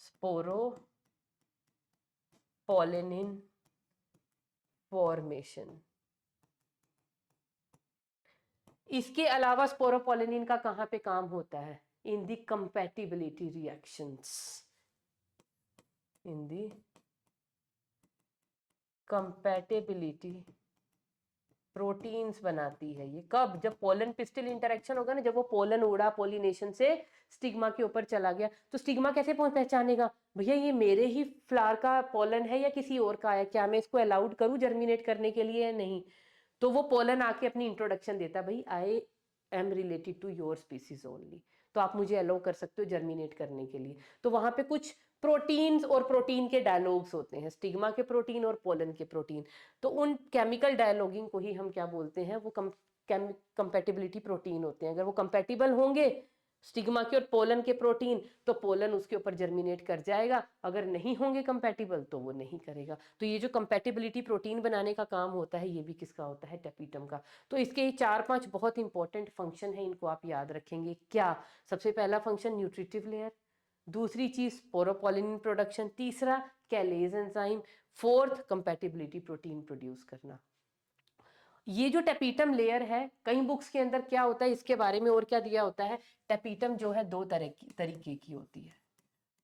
Sporopollenin formation. इसके अलावा स्पोरोपोलेनिन का कहां पे काम होता है, इन दी कंपैटिबिलिटी रिएक्शंस, इन दी कंपैटिबिलिटी प्रोटीन्स बनाती है ये, कब, जब पोलन पिस्टिल इंटरेक्शन होगा ना, जब वो पोलन उड़ा पोलिनेशन से स्टिग्मा के ऊपर चला गया, तो स्टिग्मा कैसे पहचानेगा, भैया ये मेरे ही फ्लावर का पोलन है या किसी और का है, क्या मैं इसको अलाउड करूं जर्मिनेट करने के लिए या नहीं, तो वो पोलन आके अपनी इंट्रोडक्शन देता है, भाई I am related to your species only, तो आप मुझे अलाउ कर सकते हो जर्मिनेट करने के लिए। तो वहां पे कुछ प्रोटीन्स और प्रोटीन के डायलॉग्स होते हैं, स्टिग्मा के प्रोटीन और पोलन के प्रोटीन, तो उन केमिकल डायलॉगिंग को ही हम क्या बोलते हैं, वो कंपैटिबिलिटी प्रोटीन होते हैं। अगर वो कंपैटिबल होंगे स्टिग्मा के और पोलन के प्रोटीन, तो पोलन उसके ऊपर जर्मिनेट कर जाएगा, अगर नहीं होंगे कंपैटिबल तो वो नहीं करेगा। तो ये जो कंपैटिबिलिटी प्रोटीन बनाने का काम होता है ये भी किसका होता है, टेपिटम का। तो इसके 4-5 बहुत इंपॉर्टेंट फंक्शन है, इनको आप याद रखेंगे। क्या, सबसे पहला फंक्शन न्यूट्रिटिव लेयर, दूसरी चीज स्पोरोपोलिन प्रोडक्शन, तीसरा callase enzyme, fourth compatibility protein produce करना। ये जो टेपिटम लेयर है, कई बुक्स के अंदर क्या होता है इसके बारे में और क्या दिया होता है, टेपिटम जो है 2 तरीके की होती है।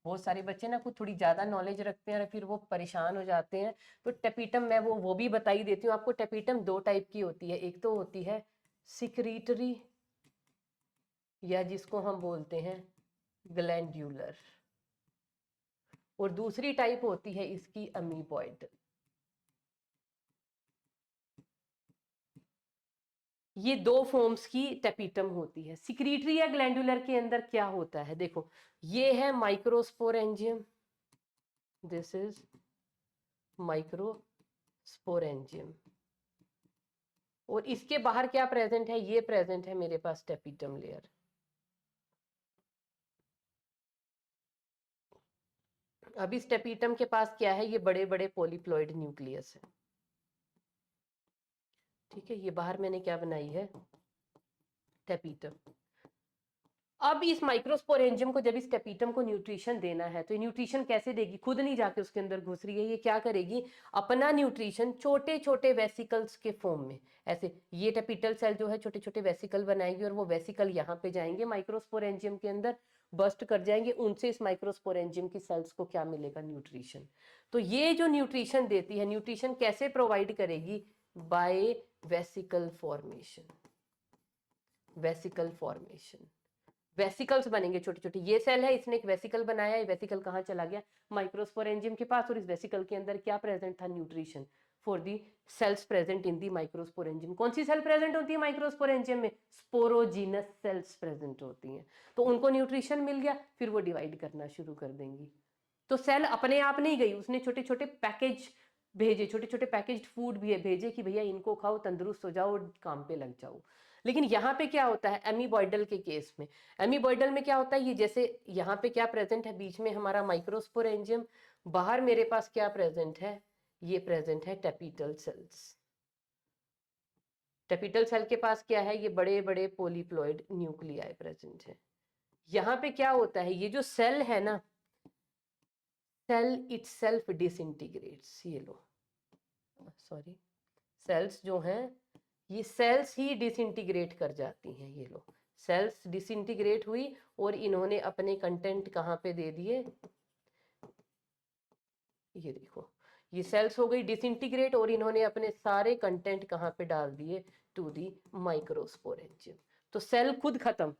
बहुत सारे बच्चे ना कुछ थोड़ी ज्यादा नॉलेज रखते हैं और फिर वो परेशान हो जाते हैं, तो टेपिटम मैं वो भी बता ही देती हूँ आपको। टेपिटम 2 टाइप की होती है, एक तो होती है सिक्रीटरी या जिसको हम बोलते हैं ग्लैंड्यूलर, और दूसरी टाइप होती है इसकी अमीबॉइड। ये 2 फॉर्म्स की टेपिटम होती है। सिक्रीटरी या ग्लैंडुलर के अंदर क्या होता है, देखो ये है माइक्रोस्पोरेंजियम, दिस इज माइक्रोस्पोरेंजियम, और इसके बाहर क्या प्रेजेंट है, ये प्रेजेंट है मेरे पास टेपिटम लेयर। अब इस टेपिटम के पास क्या है, ये बड़े बड़े पॉलीप्लॉइड न्यूक्लियस है, ठीक है, ये बाहर मैंने क्या बनाई है, टेपिटम। अब इस माइक्रोस्पोरेंजियम को जब इस टेपिटम को न्यूट्रिशन देना है, तो न्यूट्रिशन कैसे देगी, खुद नहीं जाके उसके अंदर घुस रही है, ये क्या करेगी, अपना न्यूट्रिशन छोटे छोटे वेसिकल्स के फॉर्म में, ऐसे ये टेपिटल सेल जो है छोटे छोटे वेसिकल बनाएगी, और वो वेसिकल यहाँ पे जाएंगे माइक्रोस्पोरेंजियम के अंदर, बस्ट कर जाएंगे, उनसे इस माइक्रोस्पोरेंजियम की सेल्स को क्या मिलेगा, न्यूट्रिशन। तो ये जो न्यूट्रिशन देती है, न्यूट्रिशन कैसे प्रोवाइड करेगी, by vesicle formation, vesicle formation, vesicles बनेंगे छोटे छोटे, ये सेल है इसने एक वेसिकल बनाया, ये वेसिकल कहाँ चला गया, माइक्रोस्पोरेंजियम के पास, और इस वेसिकल के अंदर क्या प्रेजेंट था, nutrition for the cells present in the microsporangium. कौन सी सेल प्रेजेंट होती है माइक्रोस्पोरेंजियम में, स्पोरोजीनस सेल्स प्रेजेंट होती हैं, तो उनको न्यूट्रिशन मिल गया, फिर वो डिवाइड करना शुरू कर देंगी। तो सेल अपने आप नहीं गई, उसने छोटे छोटे पैकेज भेजे, छोटे छोटे पैकेज्ड फूड भी भेजे कि भैया इनको खाओ, तंदुरुस्त हो जाओ और काम पे लग जाओ। लेकिन यहाँ पे क्या होता है एमीबॉइडल के केस में, एमीबॉइडल में क्या होता है, ये जैसे यहाँ पे क्या प्रेजेंट है, बीच में हमारा माइक्रोस्पोरेंजियम, बाहर मेरे पास क्या प्रेजेंट है, ये प्रेजेंट है टेपिटल सेल्स। टेपिटल सेल के पास क्या है, ये बड़े बड़े पोलीप्लॉइड न्यूक्लियाई प्रेजेंट है। यहाँ पे क्या होता है, ये जो सेल है ना, सेल इटसेल्फ डिसइंटीग्रेट्स, ये लो सॉरी, सेल्स जो हैं ये सेल्स ही डिसइंटीग्रेट कर जाती हैं, ये लो सेल्स डिसइंटीग्रेट हुई और इन्होंने अपने कंटेंट कहाँ पे दे दिए, ये देखो ये सेल्स हो गई डिसइंटीग्रेट और इन्होंने अपने सारे कंटेंट कहाँ पे डाल दिए, टू दी माइक्रोस्पोरेंजियम। तो सेल खुद खत्म,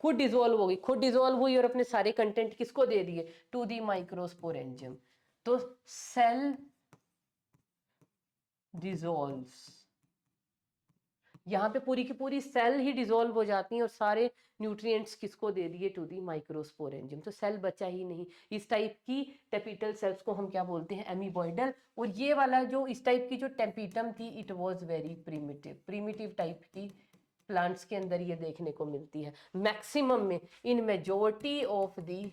खुद डिसॉल्व हो गई, खुद डिसॉल्व हुई और अपने सारे कंटेंट किसको दे दिए, टू दी माइक्रोस्पोरेंजियम। तो सेल dissolves यहाँ पे पूरी की पूरी सेल ही डिसॉल्व हो जाती हैं और सारे न्यूट्रिएंट्स किसको दे दिए, टू दी माइक्रोस्पोरेंजियम, तो सेल बचा ही नहीं। इस टाइप की टेपिटल सेल्स को हम क्या बोलते हैं, एमीबॉइडल। और ये वाला जो इस टाइप की जो टेपिटम थी, it was very primitive type की प्लांट्स के अंदर ये देखने को मिलती है मैक्सिमम में। इन मेजॉरिटी ऑफ दी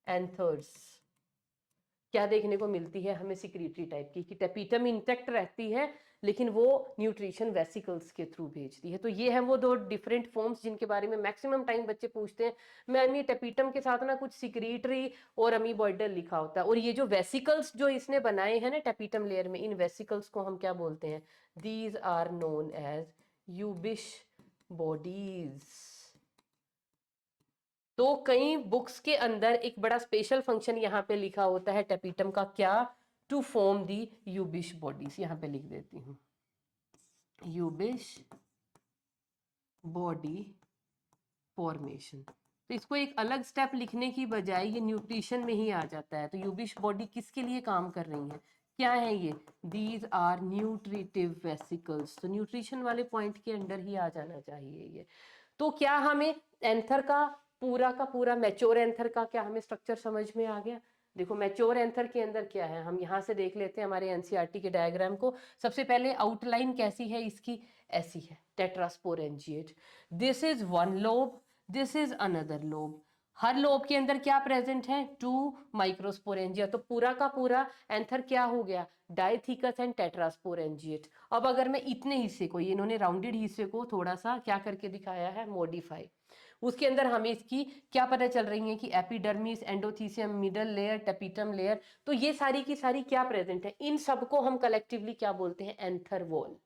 एंथर्स क्या देखने को मिलती है हमें, सिक्रीटरी टाइप की, कि टेपिटम इंटैक्ट रहती है लेकिन वो न्यूट्रिशन वेसिकल्स के थ्रू भेजती है। तो ये है वो दो डिफरेंट फॉर्म्स जिनके बारे में मैक्सिमम टाइम बच्चे पूछते हैं। मैम ये टेपिटम के साथ ना कुछ सिक्रीटरी और अमीबॉइडल लिखा होता है, और ये जो वेसिकल्स जो इसने बनाए हैं ना टेपिटम लेयर में, इन वेसिकल्स को हम क्या बोलते हैं, these are known as ubisch bodies. तो कई बुक्स के अंदर एक बड़ा स्पेशल फंक्शन यहाँ पे लिखा होता है टेपिटम का, क्या, टू फॉर्म दी यूबिश बॉडीज। यहाँ पे लिख देती हूँ, यूबिश बॉडी फॉर्मेशन। तो इसको एक अलग स्टेप लिखने की बजाय ये न्यूट्रिशन में ही आ जाता है। तो यूबिश बॉडी किसके लिए काम कर रही है, क्या है ये, दीज आर न्यूट्रिटिव वेसिकल्स। तो न्यूट्रिशन वाले पॉइंट के अंदर ही आ जाना चाहिए ये। तो क्या हमें एंथर का पूरा मैच्योर एंथर का क्या हमें स्ट्रक्चर समझ में आ गया। देखो मैच्योर एंथर के अंदर क्या है, हम यहाँ से देख लेते हैं हमारे एनसीईआरटी के डायग्राम को। सबसे पहले आउटलाइन कैसी है इसकी, ऐसी है, tetrasporangiate. This is one lobe, this is another lobe. Her lobe के अंदर क्या प्रेजेंट है, 2 माइक्रोस्पोरेंजिया। तो पूरा का पूरा एंथर क्या हो गया, डायथीकस एंड टेट्रास्पोरेंजिएट। अब अगर मैं इतने हिस्से को, इन्होंने राउंडेड हिस्से को थोड़ा सा क्या करके दिखाया है, मॉडिफाई, उसके अंदर हमें इसकी क्या पता चल रही है कि epidermis, endothecium, middle layer, tapetum layer. तो ये सारी की सारी क्या प्रेजेंट है, इन सबको हम कलेक्टिवली क्या बोलते हैं, एंथर वॉल।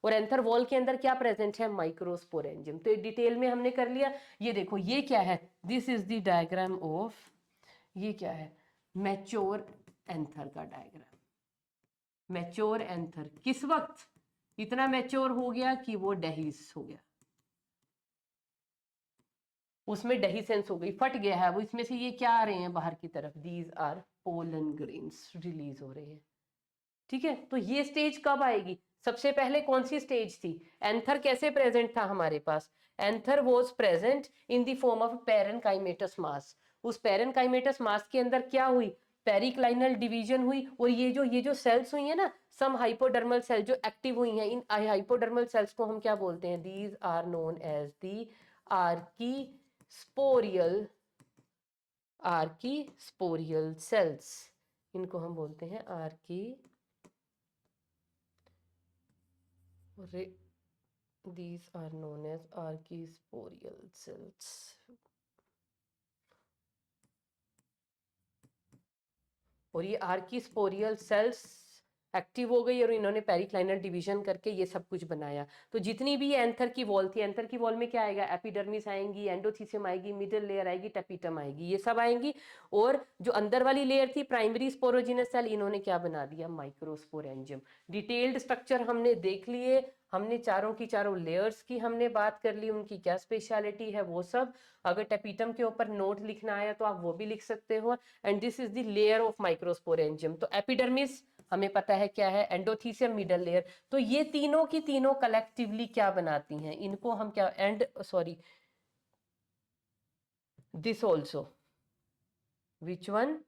और एंथर वॉल के अंदर क्या प्रेजेंट है, माइक्रोस्पोरेंजियम। तो डिटेल में हमने कर लिया। ये देखो ये क्या है, this is the diagram of, ये क्या है, मैच्योर एंथर का डायग्राम। मैच्योर एंथर किस वक्त इतना मैच्योर हो गया कि वो डेहिस हो गया, उसमें डेहिसेंस हो गई, फट गया है वो। इसमें से ये क्या आ रहे हैं बाहर की तरफ, these are pollen grains release हो रहे हैं। ठीक है, तो ये स्टेज कब आएगी, सबसे पहले कौन सी स्टेज थी, एंथर कैसे प्रेजेंट था हमारे पास, anther was present in the form of parenchymatous mass. उस पैरेनकाइमेटस मास के अंदर क्या हुई, पेरिक्लाइनल डिवीजन हुई। और ये जो सेल्स हुई है ना, सम हाइपोडर्मल सेल जो एक्टिव हुई हैं, इन हाइपोडर्मल सेल्स को हम क्या बोलते हैं, these are known as the archesporial cells. इनको हम बोलते हैं these are known as archisporial cells। और ये आर्कीस्पोरियल सेल्स एक्टिव हो गई और इन्होंने पेरिक्लाइनल डिवीजन करके ये सब कुछ बनाया। तो जितनी भी एंथर की वॉल थी, एंथर की वॉल में क्या आएगा, एपिडर्मिस आएंगी, एंडोथीसियम आएगी, मिडिल लेयर आएगी, टेपिटम आएगी, ये सब आएंगी। और जो अंदर वाली लेयर थी प्राइमरी स्पोरोजिनस सेल, इन्होंने क्या बना दिया, माइक्रोस्पोरेंजियम। डिटेल्ड स्ट्रक्चर हमने देख लिए, हमने चारों की चारों लेयर्स की हमने बात कर ली, उनकी क्या स्पेशलिटी है वो सब। अगर टेपिटम के ऊपर नोट लिखना आया तो आप वो भी लिख सकते हो। And this is the layer of microsporangium. तो एपिडर्मिस हमें पता है क्या है, एंडोथीसियम, मिडल लेयर। तो ये तीनों की तीनों कलेक्टिवली क्या बनाती हैं, इनको हम क्या, this also, which one,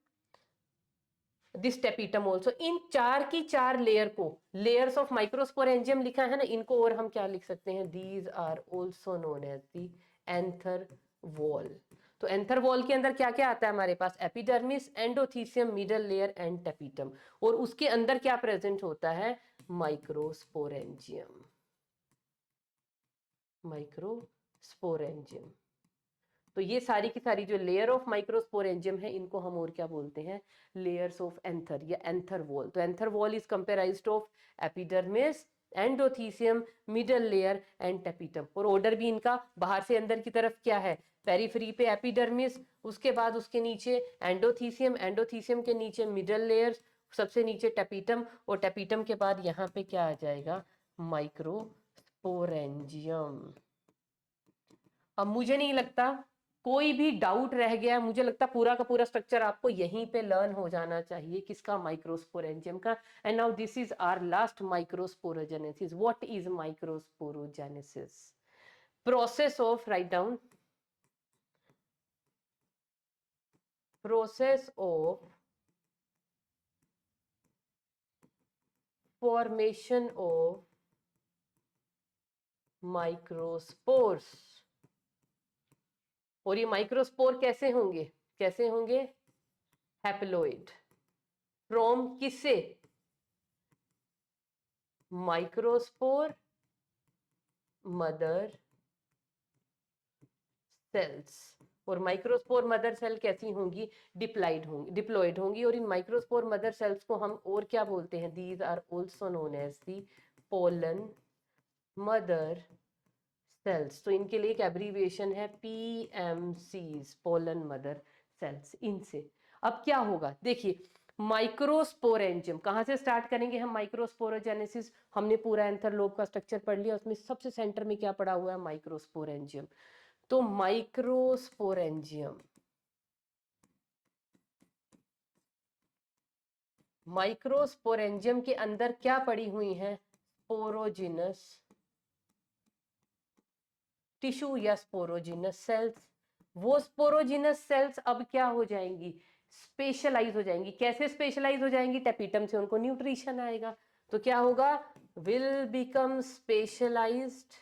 this tapetum also. इन चार की चार लेयर को, लेयर्स ऑफ माइक्रोस्पोरेंजियम लिखा है ना, इनको और हम क्या लिख सकते हैं, these are also known as the anther wall. तो एंथर वॉल के अंदर क्या क्या आता है हमारे पास, epidermis, endothecium, middle layer and tapetum. और उसके अंदर क्या प्रेजेंट होता है, माइक्रोस्पोरेंजियम। तो ये सारी की सारी जो लेयर ऑफ माइक्रोस्पोरेंजियम है, इनको हम और क्या बोलते हैं, लेयर्स ऑफ एंथर या एंथर वॉल। तो anther wall is comprised of epidermis, endothecium, middle layer and tapetum. और ऑर्डर भी इनका बाहर से अंदर की तरफ क्या है, पेरिफेरी पे एपिडर्मिस, उसके बाद उसके नीचे एंडोथीसियम, एंडोथीसियम के नीचे मिडल लेयर, सबसे नीचे टेपिटम, और टेपिटम के बाद यहाँ पे क्या आ जाएगा, माइक्रोस्पोरेंजियम। अब मुझे नहीं लगता कोई भी डाउट रह गया, मुझे लगता है पूरा का पूरा स्ट्रक्चर आपको यहीं पे लर्न हो जाना चाहिए, किसका, माइक्रोस्पोरेंजियम का। And now this is our last, microsporogenesis. What is microsporogenesis? Process of, write down, process of formation of microspores। और ये माइक्रोस्पोर कैसे होंगे, कैसे होंगे? हैप्लोइड। फ्रॉम किससे? Microspore mother cells. और माइक्रोस्पोर मदर सेल कैसी होंगी? डिप्लॉइड होंगी। और इन माइक्रोस्पोर मदर सेल्स को हम और क्या बोलते हैं? These are also known as the pollen mother cells. तो इनके लिए एक एब्रीविएशन है PMCs, पोलन मदर सेल्स। इनसे अब क्या होगा, देखिए, माइक्रोस्पोरेंजियम कहाँ से स्टार्ट करेंगे हम? माइक्रोस्पोरोजेनेसिस। हमने पूरा एंथरलोब का स्ट्रक्चर पढ़ लिया, उसमें सबसे सेंटर में क्या पड़ा हुआ है? माइक्रोस्पोरेंजियम। तो माइक्रोस्पोरेंजियम, माइक्रोस्पोरेंजियम के अंदर क्या पड़ी हुई हैं? स्पोरोजिनस टिश्यू या स्पोरोजिनस सेल्स। वो स्पोरोजिनस सेल्स अब क्या हो जाएंगी? स्पेशलाइज हो जाएंगी। कैसे स्पेशलाइज हो जाएंगी? टेपिटम से उनको न्यूट्रिशन आएगा, तो क्या होगा? Will become specialised.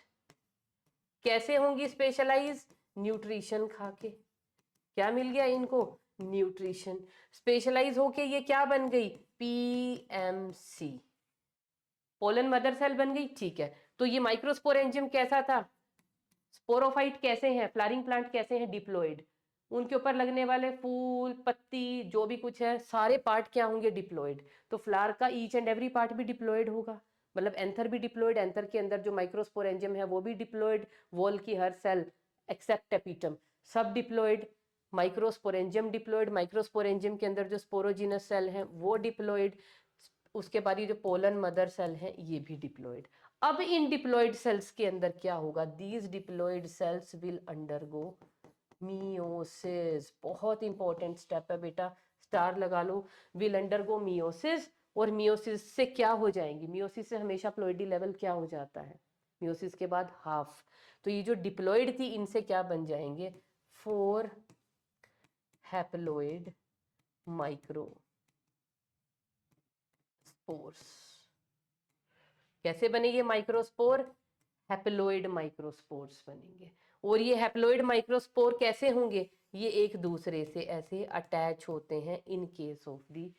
कैसे होंगी स्पेशलाइज? न्यूट्रिशन खा के। क्या मिल गया इनको? न्यूट्रिशन। स्पेशलाइज होके ये क्या बन गई? PMC, पोलन मदर सेल बन गई। ठीक है, तो ये माइक्रोस्पोरेंजियम कैसा था? स्पोरोफाइट कैसे हैं? फ्लावरिंग प्लांट कैसे हैं? डिप्लॉइड। उनके ऊपर लगने वाले फूल, पत्ती, जो भी कुछ है, सारे पार्ट क्या होंगे? डिप्लॉइड। तो फ्लावर का ईच एंड एवरी पार्ट भी डिप्लॉइड होगा, मतलब एंथर भी डिप्लॉइड, एंथर के अंदर जो माइक्रोस्पोरेंजियम है वो भी डिप्लॉइड, वॉल की हर सेल एक्सेप्ट एपिटम सब डिप्लॉइड। माइक्रोस्पोरेंजियम डिप्लॉइड, माइक्रोस्पोरेंजियम के अंदर जो स्पोरोजिनस सेल हैं वो डिप्लॉइड। उसके बाद ये जो पोलन मदर सेल है ये भी डिप्लॉइड। अब इन डिप्लॉइड सेल्स के अंदर क्या होगा? These diploid cells will undergo meiosis. बहुत इंपॉर्टेंट स्टेप है बेटा, स्टार लगा लो। Will undergo meiosis. और मियोसिस से क्या हो जाएंगी? मियोसिस से हमेशा प्लॉइडी लेवल क्या हो जाता है? मियोसिस के बाद हाफ। तो ये जो डिप्लॉइड थी इनसे क्या बन जाएंगे? 4 हैप्लोइड माइक्रोस्पोर्स। कैसे बनेंगे माइक्रोस्पोर? हैप्लोइड माइक्रोस्पोर्स बनेंगे। और ये हैप्लोइड माइक्रोस्पोर कैसे होंगे? ये एक दूसरे से ऐसे अटैच होते हैं in case of the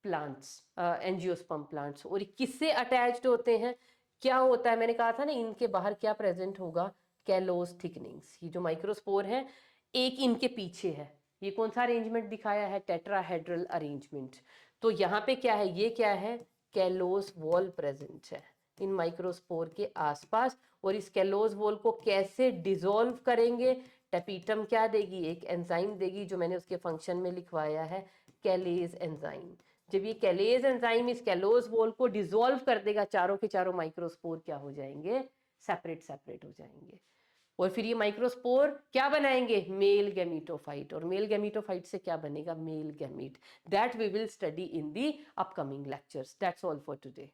plants, angiosperm plants. और किससे अटैच्ड होते हैं? क्या होता है, मैंने कहा था ना, इनके बाहर क्या प्रेजेंट होगा? Callus thickenings. ये जो माइक्रोस्पोर है एक इनके पीछे है। ये कौन सा अरेंजमेंट दिखाया है? Tetrahedral arrangement. तो यहाँ पे क्या है? ये क्या है? कैलोस वॉल प्रेजेंट है इन माइक्रोस्पोर के आसपास। और इस कैलोस वॉल को कैसे डिसॉल्व करेंगे? टेपिटम क्या देगी? एक एंजाइम देगी, जो मैंने उसके फंक्शन में लिखवाया है, कैलेज एंजाइम। जब ये कैलेज एंजाइम इस कैलोस वॉल को डिसॉल्व कर देगा, चारों के चारों माइक्रोस्पोर क्या हो जाएंगे? सेपरेट सेपरेट हो जाएंगे। और फिर ये माइक्रोस्पोर क्या बनाएंगे? Male gametophyte. और मेल गैमीटोफाइट से क्या बनेगा? Male gamete. That we will study in the upcoming lectures. That's all for today.